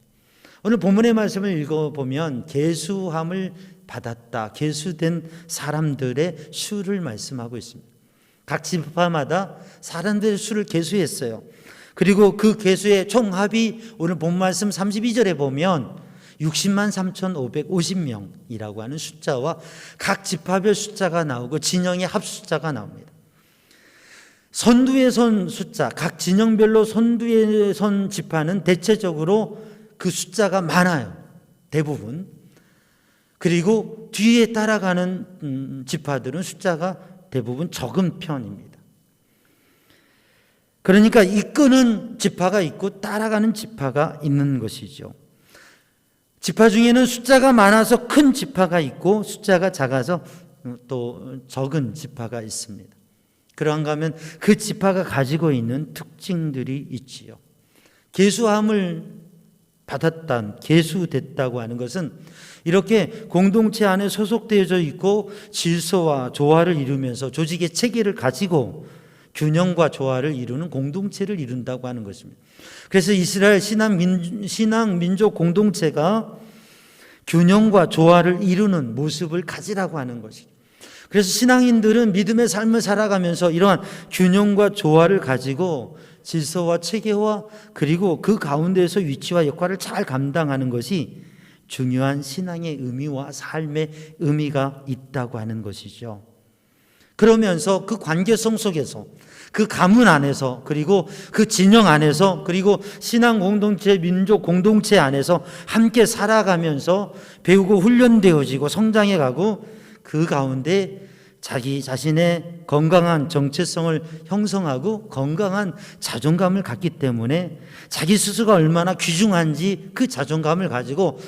오늘 본문의 말씀을 읽어보면 계수함을 받았다, 계수된 사람들의 수를 말씀하고 있습니다. 각 지파마다 사람들의 수를 계수했어요. 그리고 그 계수의 총합이 오늘 본 말씀 32절에 보면 60만 3,550명이라고 하는 숫자와 각 지파별 숫자가 나오고 진영의 합 숫자가 나옵니다. 선두에 선 숫자, 각 진영별로 선두에 선 지파는 대체적으로 그 숫자가 많아요. 대부분. 그리고 뒤에 따라가는 지파들은 숫자가 대부분 적은 편입니다. 그러니까 이끄는 지파가 있고 따라가는 지파가 있는 것이죠. 지파 중에는 숫자가 많아서 큰 지파가 있고 숫자가 작아서 또 적은 지파가 있습니다. 그러한가 하면 그 지파가 가지고 있는 특징들이 있지요. 계수함을 받았다, 계수됐다고 하는 것은 이렇게 공동체 안에 소속되어져 있고 질서와 조화를 이루면서 조직의 체계를 가지고 균형과 조화를 이루는 공동체를 이룬다고 하는 것입니다. 그래서 이스라엘 신앙 민족 공동체가 균형과 조화를 이루는 모습을 가지라고 하는 것이죠. 그래서 신앙인들은 믿음의 삶을 살아가면서 이러한 균형과 조화를 가지고 질서와 체계와 그리고 그 가운데에서 위치와 역할을 잘 감당하는 것이 중요한 신앙의 의미와 삶의 의미가 있다고 하는 것이죠. 그러면서 그 관계성 속에서, 그 가문 안에서, 그리고 그 진영 안에서, 그리고 신앙 공동체, 민족 공동체 안에서 함께 살아가면서 배우고 훈련되어지고 성장해 가고 그 가운데 자기 자신의 건강한 정체성을 형성하고 건강한 자존감을 갖기 때문에 자기 스스로가 얼마나 귀중한지 그 자존감을 가지고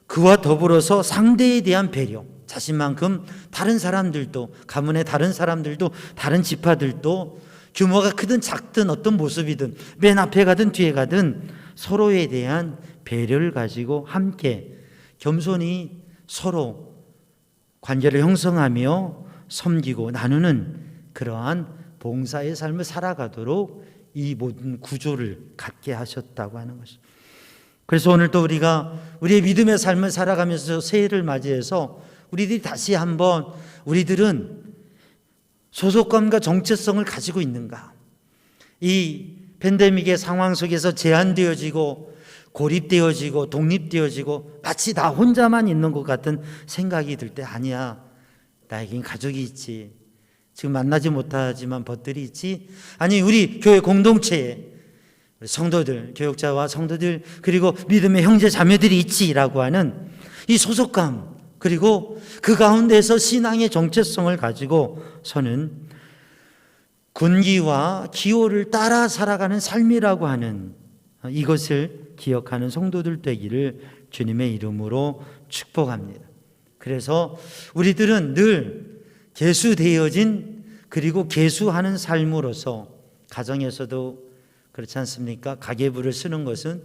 그와 더불어서 상대에 대한 배려, 자신만큼 다른 사람들도, 가문의 다른 사람들도, 다른 지파들도 규모가 크든 작든 어떤 모습이든 맨 앞에 가든 뒤에 가든 서로에 대한 배려를 가지고 함께 겸손히 서로 관계를 형성하며 섬기고 나누는 그러한 봉사의 삶을 살아가도록 이 모든 구조를 갖게 하셨다고 하는 것입니다. 그래서 오늘 또 우리가 우리의 믿음의 삶을 살아가면서 새해를 맞이해서 우리들이 다시 한번 우리들은 소속감과 정체성을 가지고 있는가? 이 팬데믹의 상황 속에서 제한되어지고 고립되어지고 독립되어지고 마치 나 혼자만 있는 것 같은 생각이 들 때 아니야. 나에겐 가족이 있지. 지금 만나지 못하지만 벗들이 있지. 아니 우리 교회 공동체에 성도들, 교역자와 성도들 그리고 믿음의 형제 자매들이 있지라고 하는 이 소속감 그리고 그 가운데서 신앙의 정체성을 가지고 서는 군기와 기호를 따라 살아가는 삶이라고 하는 이것을 기억하는 성도들 되기를 주님의 이름으로 축복합니다. 그래서 우리들은 늘 계수되어진 그리고 계수하는 삶으로서 가정에서도 그렇지 않습니까? 가계부를 쓰는 것은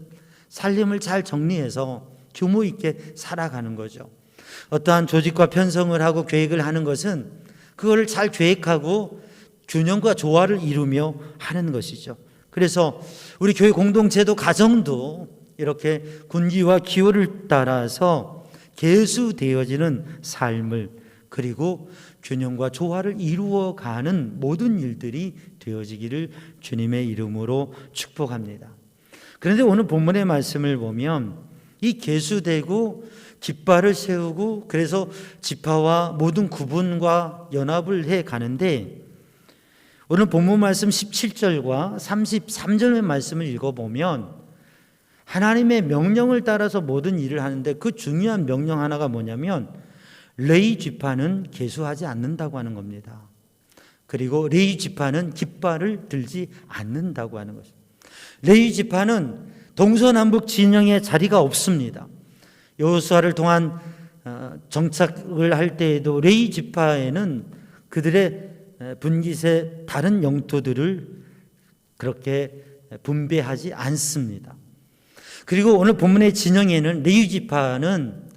살림을 잘 정리해서 규모 있게 살아가는 거죠. 어떠한 조직과 편성을 하고 계획을 하는 것은 그거를 잘 계획하고 균형과 조화를 이루며 하는 것이죠. 그래서 우리 교회 공동체도 가정도 이렇게 군기와 기호를 따라서 계수되어지는 삶을 그리고 균형과 조화를 이루어가는 모든 일들이 되어지기를 주님의 이름으로 축복합니다. 그런데 오늘 본문의 말씀을 보면 이 계수되고 깃발을 세우고 그래서 지파와 모든 구분과 연합을 해 가는데 오늘 본문 말씀 17절과 33절의 말씀을 읽어보면 하나님의 명령을 따라서 모든 일을 하는데 그 중요한 명령 하나가 뭐냐면 레위 지파는 계수하지 않는다고 하는 겁니다. 그리고 레위 지파는 깃발을 들지 않는다고 하는 것입니다. 레위 지파는 동서남북 진영에 자리가 없습니다. 여호수아를 통한 정착을 할 때에도 레위 지파에는 그들의 분깃의 다른 영토들을 그렇게 분배하지 않습니다. 그리고 오늘 본문의 진영에는 레위 지파는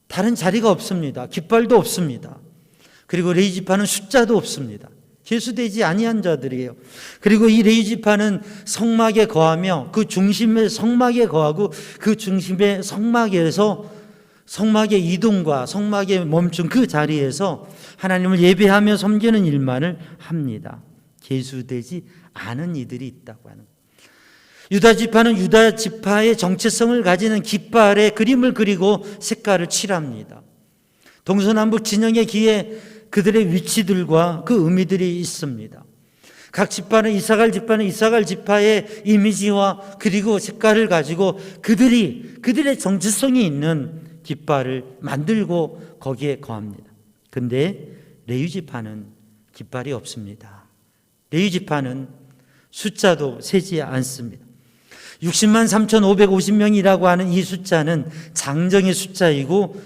다른 자리가 없습니다. 깃발도 없습니다. 그리고 레위 지파는 숫자도 없습니다. 계수되지 아니한 자들이에요. 그리고 이 레위 지파는 성막에 거하며 그 중심의 성막에 거하고 그 중심의 성막에서 성막의 이동과 성막에 멈춘 그 자리에서 하나님을 예배하며 섬기는 일만을 합니다. 계수되지 않은 이들이 있다고 하는 거예요. 유다 지파는 유다 지파의 정체성을 가지는 깃발에 그림을 그리고 색깔을 칠합니다. 동서남북 진영의 기에 그들의 위치들과 그 의미들이 있습니다. 각 지파는 이사갈 지파의 이미지와 그리고 색깔을 가지고 그들의 정체성이 있는 깃발을 만들고 거기에 거합니다. 근데 레위 지파는 깃발이 없습니다. 레위 지파는 숫자도 세지 않습니다. 60만 3,550명이라고 하는 이 숫자는 장정의 숫자이고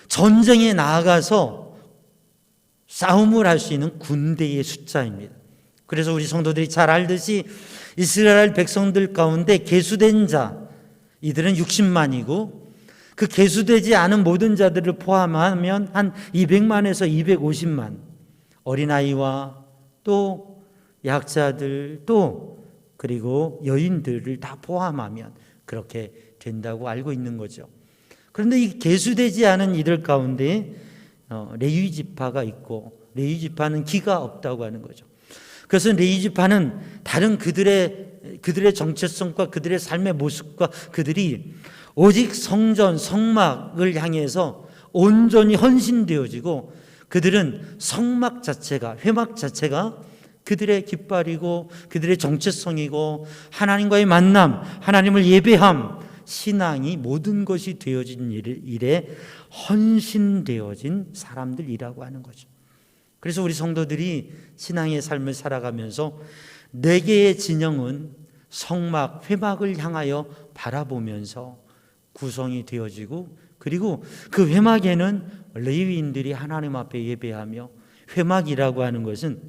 전쟁에 나아가서 싸움을 할 수 있는 군대의 숫자입니다. 그래서 우리 성도들이 잘 알듯이 이스라엘 백성들 가운데 계수된 자, 이들은 60만이고 그 계수되지 않은 모든 자들을 포함하면 한 200만에서 250만, 어린아이와 또 약자들 또 그리고 여인들을 다 포함하면 그렇게 된다고 알고 있는 거죠. 그런데 이 계수되지 않은 이들 가운데 레위 지파가 있고, 레위 지파는 기가 없다고 하는 거죠. 그래서 레위 지파는 다른 그들의 정체성과 그들의 삶의 모습과 그들이 오직 성전, 성막을 향해서 온전히 헌신되어지고, 그들은 성막 자체가, 회막 자체가 그들의 깃발이고 그들의 정체성이고, 하나님과의 만남, 하나님을 예배함, 신앙이 모든 것이 되어진 일에 헌신되어진 사람들이라고 하는 거죠. 그래서 우리 성도들이 신앙의 삶을 살아가면서 4개의 진영은 성막, 회막을 향하여 바라보면서 구성이 되어지고, 그리고 그 회막에는 레위인들이 하나님 앞에 예배하며, 회막이라고 하는 것은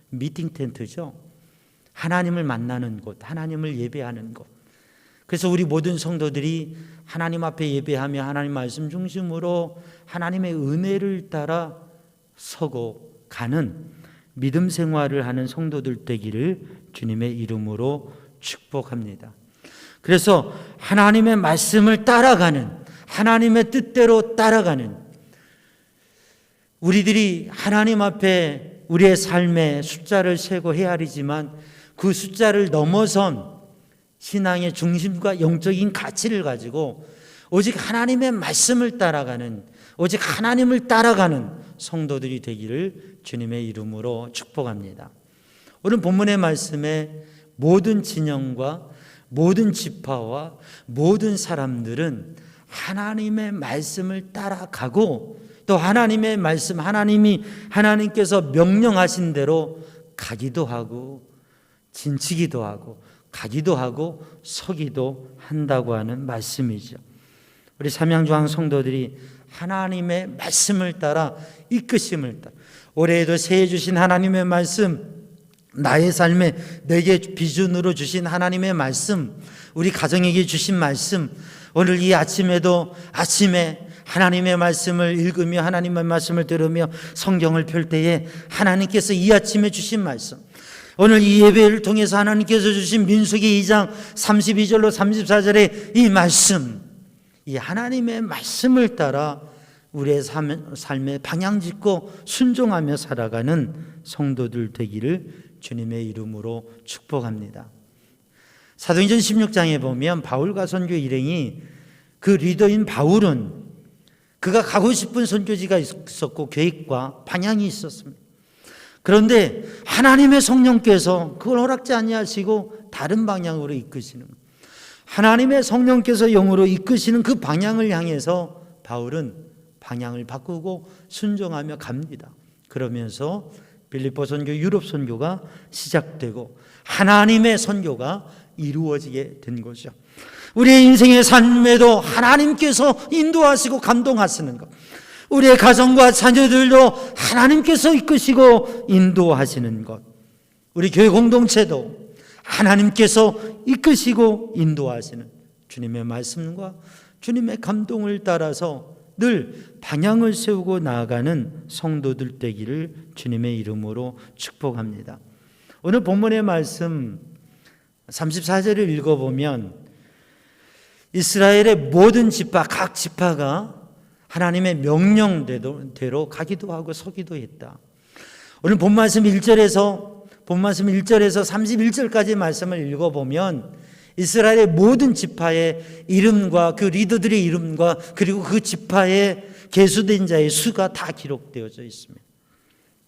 미팅 텐트죠. 하나님을 만나는 곳, 하나님을 예배하는 곳. 그래서 우리 모든 성도들이 하나님 앞에 예배하며 하나님 말씀 중심으로 하나님의 은혜를 따라 서고 가는 믿음 생활을 하는 성도들 되기를 주님의 이름으로 축복합니다. 그래서 하나님의 말씀을 따라가는, 하나님의 뜻대로 따라가는, 우리들이 하나님 앞에 우리의 삶의 숫자를 세고 헤아리지만 그 숫자를 넘어선 신앙의 중심과 영적인 가치를 가지고 오직 하나님의 말씀을 따라가는, 오직 하나님을 따라가는 성도들이 되기를 주님의 이름으로 축복합니다. 오늘 본문의 말씀에 모든 진영과 모든 지파와 모든 사람들은 하나님의 말씀을 따라가고, 또 하나님의 말씀, 하나님께서 명령하신 대로 가기도 하고 진치기도 하고 가기도 하고 서기도 한다고 하는 말씀이죠. 우리 삼양조항 성도들이 하나님의 말씀을 따라, 이끄심을 따라, 올해에도 새해 주신 하나님의 말씀, 나의 삶에 내게 비전으로 주신 하나님의 말씀, 우리 가정에게 주신 말씀, 오늘 이 아침에도 아침에 하나님의 말씀을 읽으며 하나님의 말씀을 들으며 성경을 펼 때에 하나님께서 이 아침에 주신 말씀, 오늘 이 예배를 통해서 하나님께서 주신 민수기 2장 32절로 34절의 이 말씀, 이 하나님의 말씀을 따라 우리의 삶의 방향 짓고 순종하며 살아가는 성도들 되기를 주님의 이름으로 축복합니다. 사도행전 16장에 보면 바울과 선교 일행이, 그 리더인 바울은 그가 가고 싶은 선교지가 있었고 계획과 방향이 있었습니다. 그런데 하나님의 성령께서 그걸 허락지 아니하시고 다른 방향으로 이끄시는, 하나님의 성령께서 영으로 이끄시는 그 방향을 향해서 바울은 방향을 바꾸고 순종하며 갑니다. 그러면서 빌립보 선교, 유럽 선교가 시작되고 하나님의 선교가 이루어지게 된 거죠. 우리의 인생의 삶에도 하나님께서 인도하시고 감동하시는 것, 우리의 가정과 자녀들도 하나님께서 이끄시고 인도하시는 것, 우리 교회 공동체도 하나님께서 이끄시고 인도하시는 주님의 말씀과 주님의 감동을 따라서 늘 방향을 세우고 나아가는 성도들 되기를 주님의 이름으로 축복합니다. 오늘 본문의 말씀 34절을 읽어보면 이스라엘의 모든 지파, 각 지파가 하나님의 명령대로 가기도 하고 서기도 했다. 오늘 본 말씀 1절에서 31절까지 말씀을 읽어보면 이스라엘의 모든 지파의 이름과 그 리더들의 이름과 그리고 그 지파의 계수된 자의 수가 다 기록되어져 있습니다.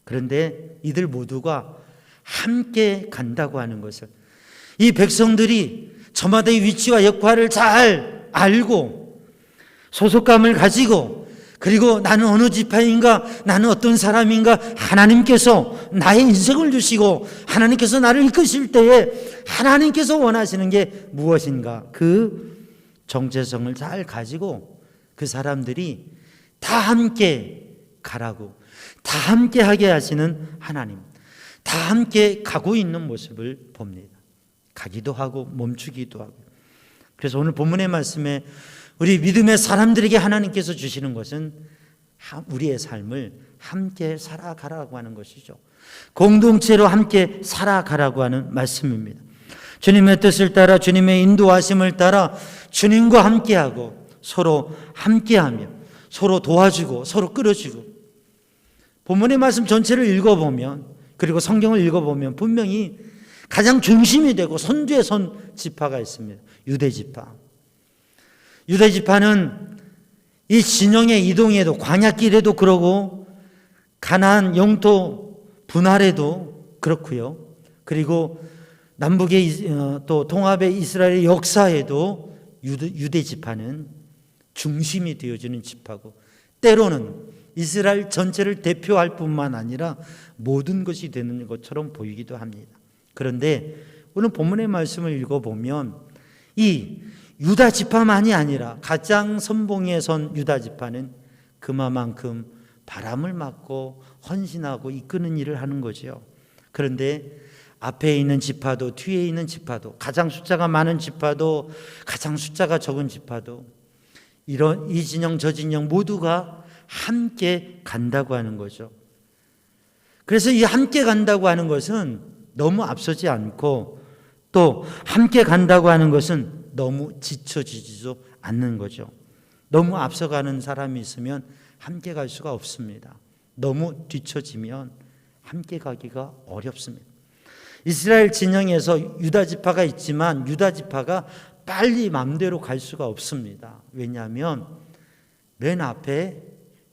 그런데 이들 모두가 함께 간다고 하는 것을, 이 백성들이 저마다의 위치와 역할을 잘 알고 소속감을 가지고, 그리고 나는 어느 지파인가, 나는 어떤 사람인가, 하나님께서 나의 인생을 주시고 하나님께서 나를 이끄실 때에 하나님께서 원하시는 게 무엇인가, 그 정체성을 잘 가지고 그 사람들이 다 함께 가라고, 다 함께 하게 하시는 하나님, 다 함께 가고 있는 모습을 봅니다. 가기도 하고 멈추기도 하고. 그래서 오늘 본문의 말씀에 우리 믿음의 사람들에게 하나님께서 주시는 것은 우리의 삶을 함께 살아가라고 하는 것이죠. 공동체로 함께 살아가라고 하는 말씀입니다. 주님의 뜻을 따라 주님의 인도하심을 따라 주님과 함께하고 서로 함께하며 서로 도와주고 서로 끌어주고. 본문의 말씀 전체를 읽어보면, 그리고 성경을 읽어보면 분명히 가장 중심이 되고 선두에 선 지파가 있습니다. 유대지파. 유대지파는 이 진영의 이동에도, 광야길에도 그러고 가나안 영토 분할에도 그렇고요. 그리고 남북의 또 통합의 이스라엘의 역사에도 유대지파는 중심이 되어지는 지파고, 때로는 이스라엘 전체를 대표할 뿐만 아니라 모든 것이 되는 것처럼 보이기도 합니다. 그런데 오늘 본문의 말씀을 읽어보면 이 유다 지파만이 아니라 가장 선봉에 선 유다 지파는 그만큼 바람을 맞고 헌신하고 이끄는 일을 하는 거죠. 그런데 앞에 있는 지파도 뒤에 있는 지파도, 가장 숫자가 많은 지파도 가장 숫자가 적은 지파도, 이런 이 진영 저 진영 모두가 함께 간다고 하는 거죠. 그래서 이 함께 간다고 하는 것은 너무 앞서지 않고, 또 함께 간다고 하는 것은 너무 지쳐지지도 않는 거죠. 너무 앞서가는 사람이 있으면 함께 갈 수가 없습니다. 너무 뒤처지면 함께 가기가 어렵습니다. 이스라엘 진영에서 유다 지파가 있지만 유다 지파가 빨리 마음대로 갈 수가 없습니다. 왜냐하면 맨 앞에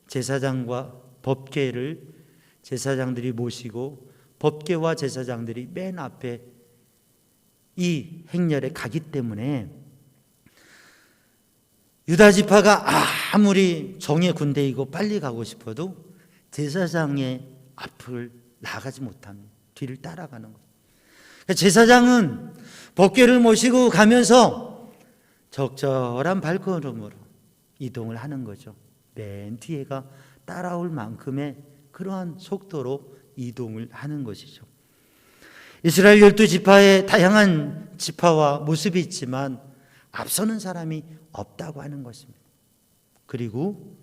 제사장과 법궤를 제사장들이 모시고 법궤와 제사장들이 맨 앞에 이 행렬에 가기 때문에 유다 지파가 아무리 정예 군대이고 빨리 가고 싶어도 제사장의 앞을 나가지 못합니다. 뒤를 따라가는 거예요. 제사장은 법궤를 모시고 가면서 적절한 발걸음으로 이동을 하는 거죠. 맨 뒤에가 따라올 만큼의 그러한 속도로 이동을 하는 것이죠. 이스라엘 12지파의 다양한 지파와 모습이 있지만 앞서는 사람이 없다고 하는 것입니다. 그리고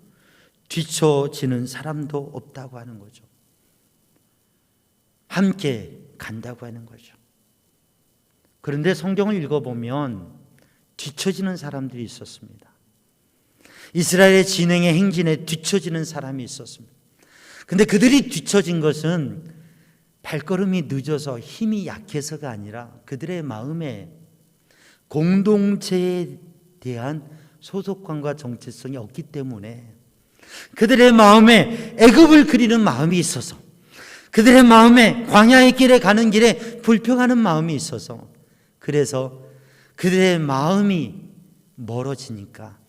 뒤처지는 사람도 없다고 하는 거죠. 함께 간다고 하는 거죠. 그런데 성경을 읽어보면 뒤처지는 사람들이 있었습니다. 이스라엘의 진행의 행진에 뒤처지는 사람이 있었습니다. 근데 그들이 뒤처진 것은 발걸음이 늦어서 힘이 약해서가 아니라 그들의 마음에 공동체에 대한 소속감과 정체성이 없기 때문에, 그들의 마음에 애굽을 그리는 마음이 있어서, 그들의 마음에 광야의 길에 가는 길에 불평하는 마음이 있어서, 그래서 그들의 마음이 멀어지니까,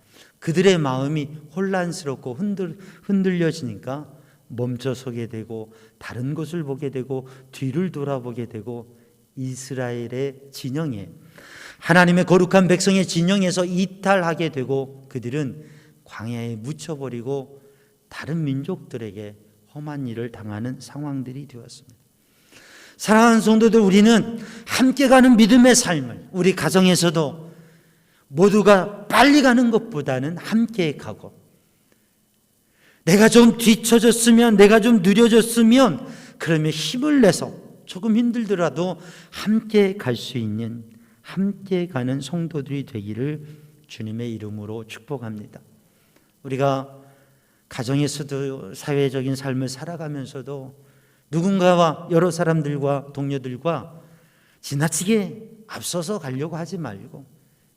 그들의 마음이 혼란스럽고 흔들려지니까 멈춰서게 되고 다른 곳을 보게 되고 뒤를 돌아보게 되고 이스라엘의 진영에, 하나님의 거룩한 백성의 진영에서 이탈하게 되고 그들은 광야에 묻혀버리고 다른 민족들에게 험한 일을 당하는 상황들이 되었습니다. 사랑하는 성도들, 우리는 함께 가는 믿음의 삶을 우리 가정에서도 모두가 빨리 가는 것보다는 함께 가고, 내가 좀 뒤처졌으면, 내가 좀 느려졌으면 그러면 힘을 내서 조금 힘들더라도 함께 갈 수 있는, 함께 가는 성도들이 되기를 주님의 이름으로 축복합니다. 우리가 가정에서도 사회적인 삶을 살아가면서도 누군가와 여러 사람들과 동료들과 지나치게 앞서서 가려고 하지 말고,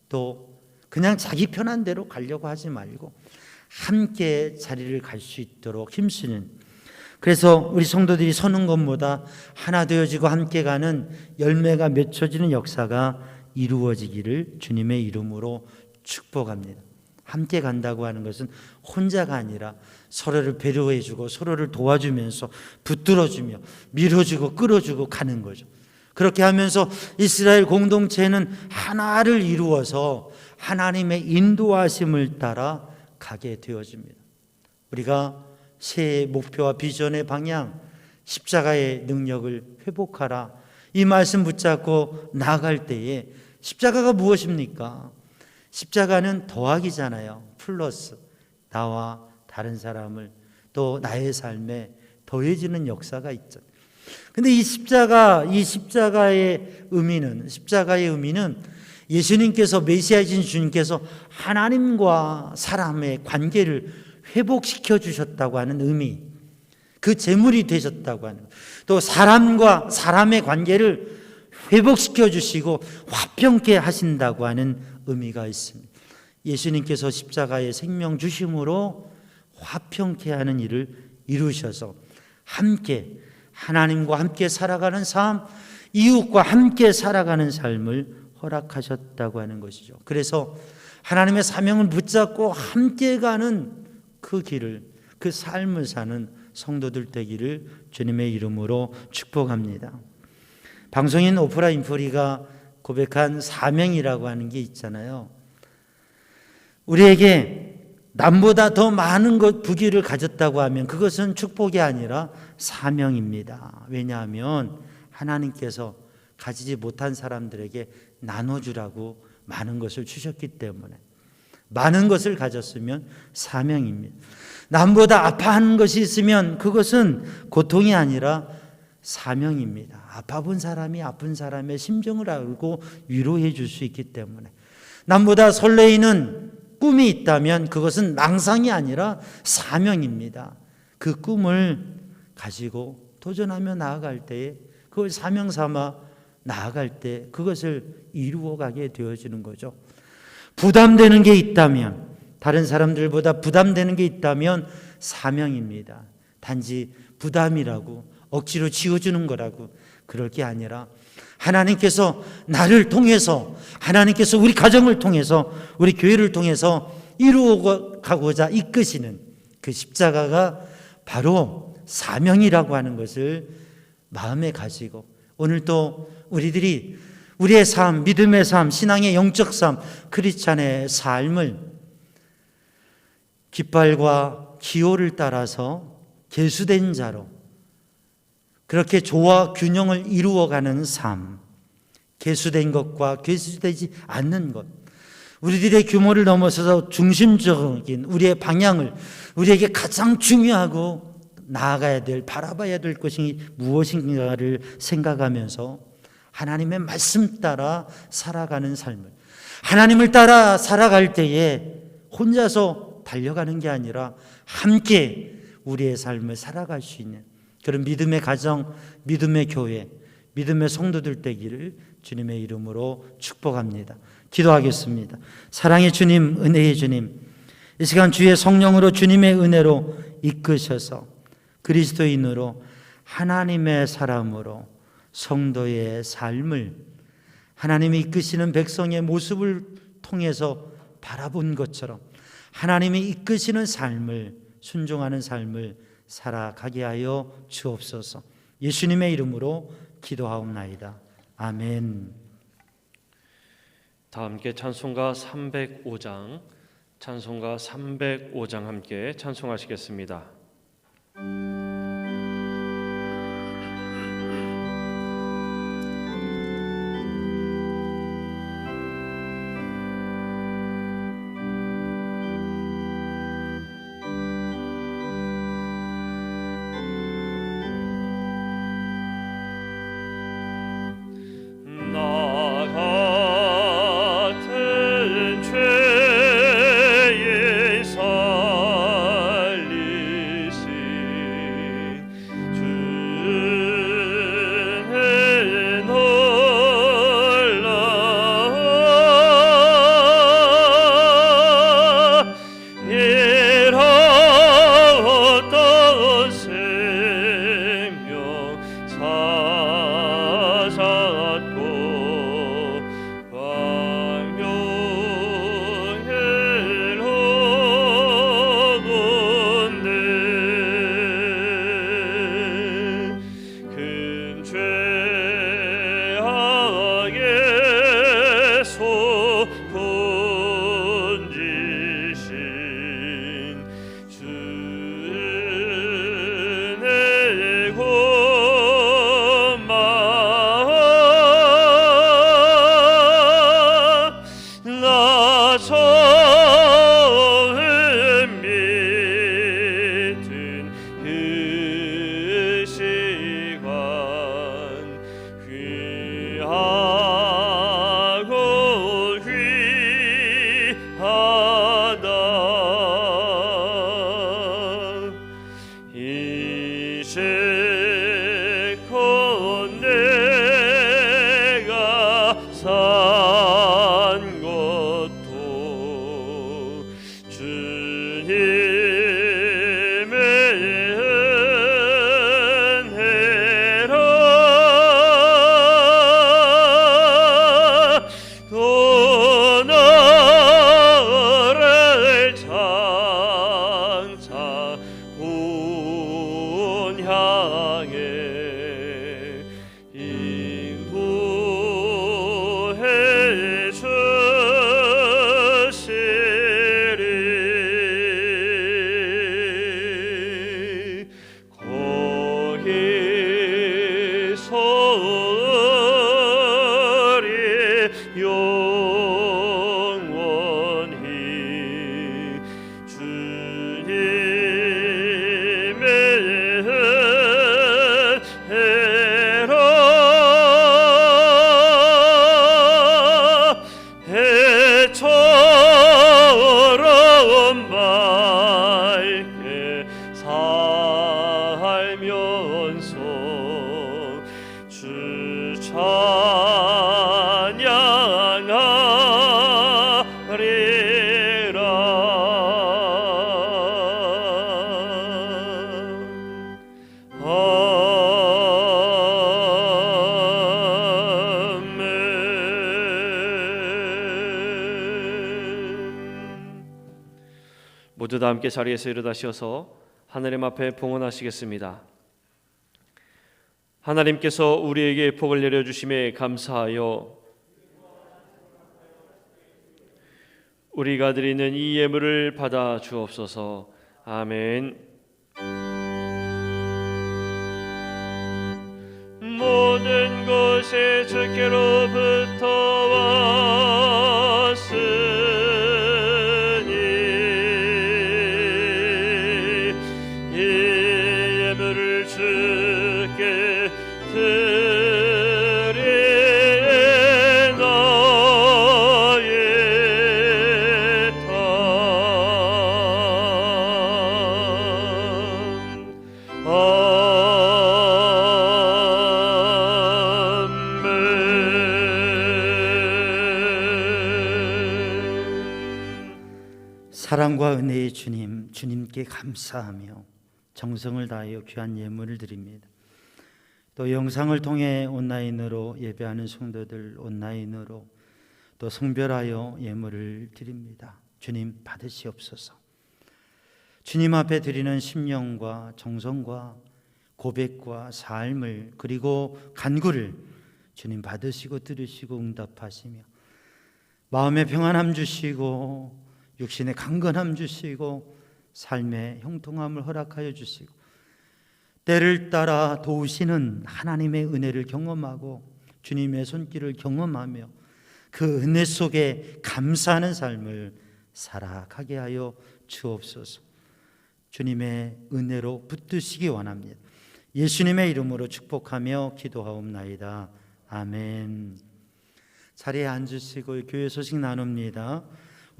또 그냥 자기 편한 대로 가려고 하지 말고 함께 자리를 갈 수 있도록 힘쓰는, 그래서 우리 성도들이 서는 것보다 하나 되어지고 함께 가는 열매가 맺혀지는 역사가 이루어지기를 주님의 이름으로 축복합니다. 함께 간다고 하는 것은 혼자가 아니라 서로를 배려해주고 서로를 도와주면서 붙들어주며 밀어주고 끌어주고 가는 거죠. 그렇게 하면서 이스라엘 공동체는 하나를 이루어서 하나님의 인도하심을 따라 가게 되어집니다. 우리가 새해 목표와 비전의 방향, 십자가의 능력을 회복하라, 이 말씀 붙잡고 나아갈 때에 십자가가 무엇입니까? 십자가는 더하기잖아요. 플러스 나와 다른 사람을 또 나의 삶에 더해지는 역사가 있죠. 근데 이 십자가의 의미는 예수님께서 메시아이신 주님께서 하나님과 사람의 관계를 회복시켜 주셨다고 하는 의미, 그 제물이 되셨다고 하는, 또 사람과 사람의 관계를 회복시켜 주시고 화평케 하신다고 하는 의미가 있습니다. 예수님께서 십자가에 생명 주심으로 화평케 하는 일을 이루셔서 함께 하나님과 함께 살아가는 삶, 이웃과 함께 살아가는 삶을 허락하셨다고 하는 것이죠. 그래서 하나님의 사명을 붙잡고 함께 가는 그 길을, 그 삶을 사는 성도들 되기를 주님의 이름으로 축복합니다. 방송인 오프라 윈프리가 고백한 사명이라고 하는 게 있잖아요. 우리에게 남보다 더 많은 부귀를 가졌다고 하면 그것은 축복이 아니라 사명입니다. 왜냐하면 하나님께서 가지지 못한 사람들에게 나눠주라고 많은 것을 주셨기 때문에, 많은 것을 가졌으면 사명입니다. 남보다 아파하는 것이 있으면 그것은 고통이 아니라 사명입니다. 아파본 사람이 아픈 사람의 심정을 알고 위로해 줄 수 있기 때문에, 남보다 설레이는 꿈이 있다면 그것은 망상이 아니라 사명입니다. 그 꿈을 가지고 도전하며 나아갈 때에, 그걸 사명 삼아 나아갈 때 그것을 이루어가게 되어지는 거죠. 부담되는 게 있다면, 다른 사람들보다 부담되는 게 있다면 사명입니다. 단지 부담이라고 억지로 지어주는 거라고 그럴 게 아니라, 하나님께서 나를 통해서, 하나님께서 우리 가정을 통해서, 우리 교회를 통해서 이루어가고자 이끄시는 그 십자가가 바로 사명이라고 하는 것을 마음에 가지고, 오늘 또 우리들이 우리의 삶, 믿음의 삶, 신앙의 영적 삶, 크리스찬의 삶을 깃발과 기호를 따라서 계수된 자로 그렇게 조화 균형을 이루어가는 삶, 계수된 것과 계수되지 않는 것, 우리들의 규모를 넘어서서 중심적인 우리의 방향을, 우리에게 가장 중요하고 나아가야 될, 바라봐야 될 것이 무엇인가를 생각하면서 하나님의 말씀 따라 살아가는 삶을, 하나님을 따라 살아갈 때에 혼자서 달려가는 게 아니라 함께 우리의 삶을 살아갈 수 있는 그런 믿음의 가정, 믿음의 교회, 믿음의 성도들 되기를 주님의 이름으로 축복합니다. 기도하겠습니다. 사랑의 주님, 은혜의 주님, 이 시간 주의 성령으로 주님의 은혜로 이끄셔서 그리스도인으로 하나님의 사람으로 성도의 삶을 하나님이 이끄시는 백성의 모습을 통해서 바라본 것처럼 하나님이 이끄시는 삶을, 순종하는 삶을 살아가게 하여 주옵소서. 예수님의 이름으로 기도하옵나이다. 아멘. 다 함께 찬송가 305장, 찬송가 305장 함께 찬송하시겠습니다. 살리시 실컷 내가 산 것도 주님의 은혜라. 또 너를 장차 본 향해 인도해 주시리. 거기서 우리 영원히 주님의 은혜라. 해처럼 밝게 살면서 주 찬양하리라. 모두 다 함께 자리에서 일어나셔서 하나님 앞에 봉헌하시겠습니다. 하나님께서 우리에게 복을 내려주심에 감사하여 우리가 드리는 이 예물을 받아 주옵소서. 아멘. 모든 것이 주께로부터 왔으니 이 예물을 주께 사랑과 은혜의 주님, 주님께 감사하며 정성을 다하여 귀한 예물을 드립니다. 또 영상을 통해 온라인으로 예배하는 성도들 온라인으로 또 성별하여 예물을 드립니다. 주님 받으시옵소서. 주님 앞에 드리는 심령과 정성과 고백과 삶을 그리고 간구를 주님 받으시고 들으시고 응답하시며 마음의 평안함 주시고 육신의 강건함 주시고 삶의 형통함을 허락하여 주시고 때를 따라 도우시는 하나님의 은혜를 경험하고 주님의 손길을 경험하며 그 은혜 속에 감사하는 삶을 살아가게 하여 주옵소서. 주님의 은혜로 붙드시기 원합니다. 예수님의 이름으로 축복하며 기도하옵나이다. 아멘. 자리에 앉으시고 교회 소식 나눕니다.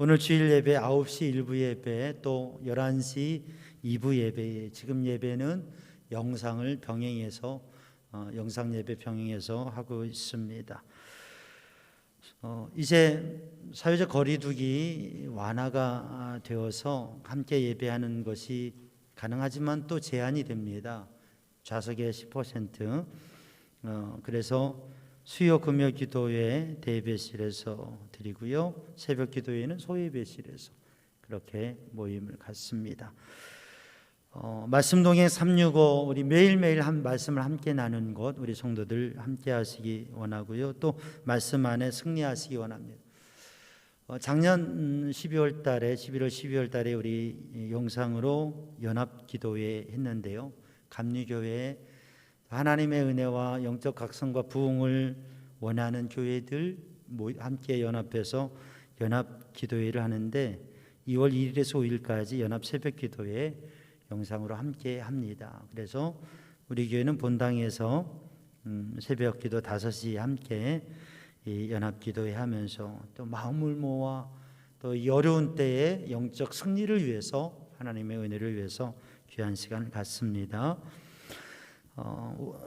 오늘 주일 예배 9시 1부 예배 또 11시 2부 예배, 지금 예배는 영상을 병행해서 영상 예배 병행해서 하고 있습니다. 이제 사회적 거리두기 완화가 되어서 함께 예배하는 것이 가능하지만 또 제한이 됩니다. 좌석의 10%. 그래서 수요 금요 기도회 대예배실에서 드리고요. 새벽 기도회는 소예배실에서 그렇게 모임을 갖습니다. 말씀 동행 365 우리 매일매일 한 말씀을 함께 나누는 것 우리 성도들 함께 하시기 원하고요. 또 말씀 안에 승리하시기 원합니다. 작년 11월 12월 달에 우리 영상으로 연합 기도회 했는데요. 감리교회 하나님의 은혜와 영적 각성과 부흥을 원하는 교회들 함께 연합해서 연합 기도회를 하는데 2월 1일에서 5일까지 연합 새벽 기도회 영상으로 함께 합니다. 그래서 우리 교회는 본당에서 새벽 기도 5시 함께 이 연합 기도회 하면서 또 마음을 모아 또 이 어려운 때에 영적 승리를 위해서 하나님의 은혜를 위해서 귀한 시간을 갖습니다.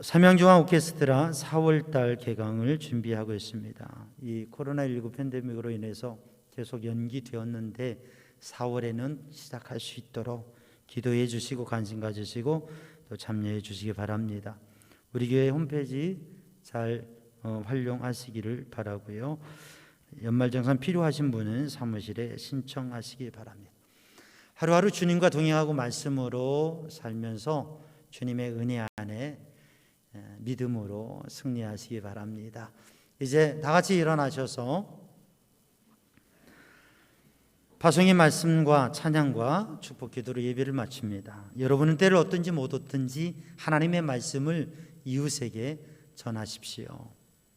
삼양중앙 오케스트라 4월달 개강을 준비하고 있습니다. 이 코로나19 팬데믹으로 인해서 계속 연기되었는데 4월에는 시작할 수 있도록 기도해 주시고 관심 가지시고 또 참여해 주시기 바랍니다. 우리 교회 홈페이지 잘 활용하시기를 바라고요. 연말정산 필요하신 분은 사무실에 신청하시기 바랍니다. 하루하루 주님과 동행하고 말씀으로 살면서 주님의 은혜 안에 믿음으로 승리하시기 바랍니다. 이제 다 같이 일어나셔서 파송의 말씀과 찬양과 축복 기도로 예배를 마칩니다. 여러분은 때를 얻든지 못 얻든지 하나님의 말씀을 이웃에게 전하십시오.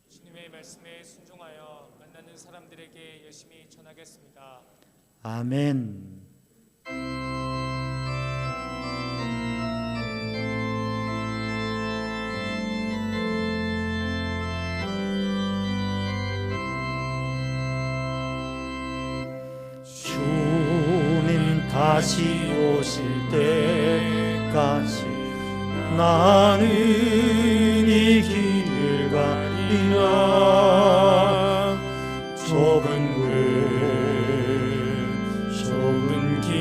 주님의 말씀에 순종하여 만나는 사람들에게 열심히 전하겠습니다. 아멘. 주님 다시 오실 때까지 나는 이 길을 가리라. 좁은 길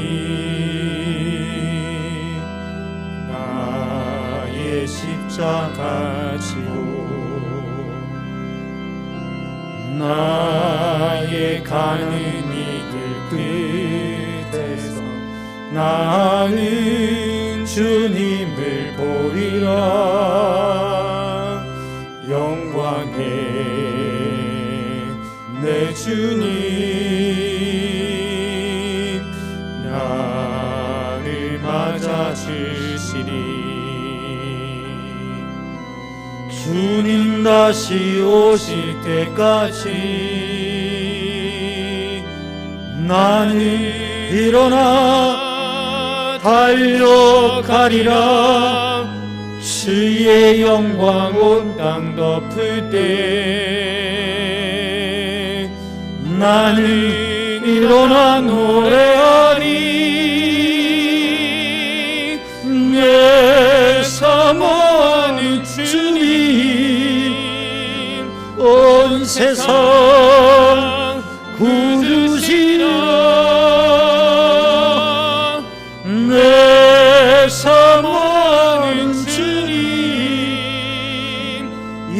나의 십자가 지고 나의 가는 이 길 끝에서 나는 주님을 보리라. 영광의 내 주님 나를 맞아주시리. 주님 다시 오실 때까지 나는 일어나 달려가리라. 주의 영광 온 땅 덮을 때 나는 일어나 노래하리. 내 사모하는 주님 온 세상 구주시라. 내 사모하는 주님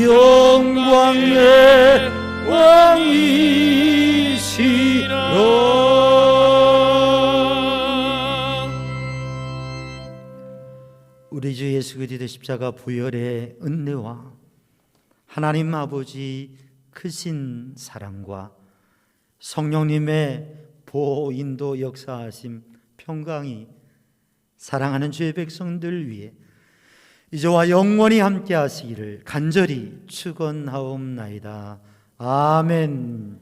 영광의 왕이시라. 우리 주 예수 그리스도 십자가 부활의 은혜와 하나님 아버지 크신 사랑과 성령님의 보호 인도 역사하심 평강이 사랑하는 주의 백성들 위해 이제와 영원히 함께 하시기를 간절히 축원하옵나이다. 아멘.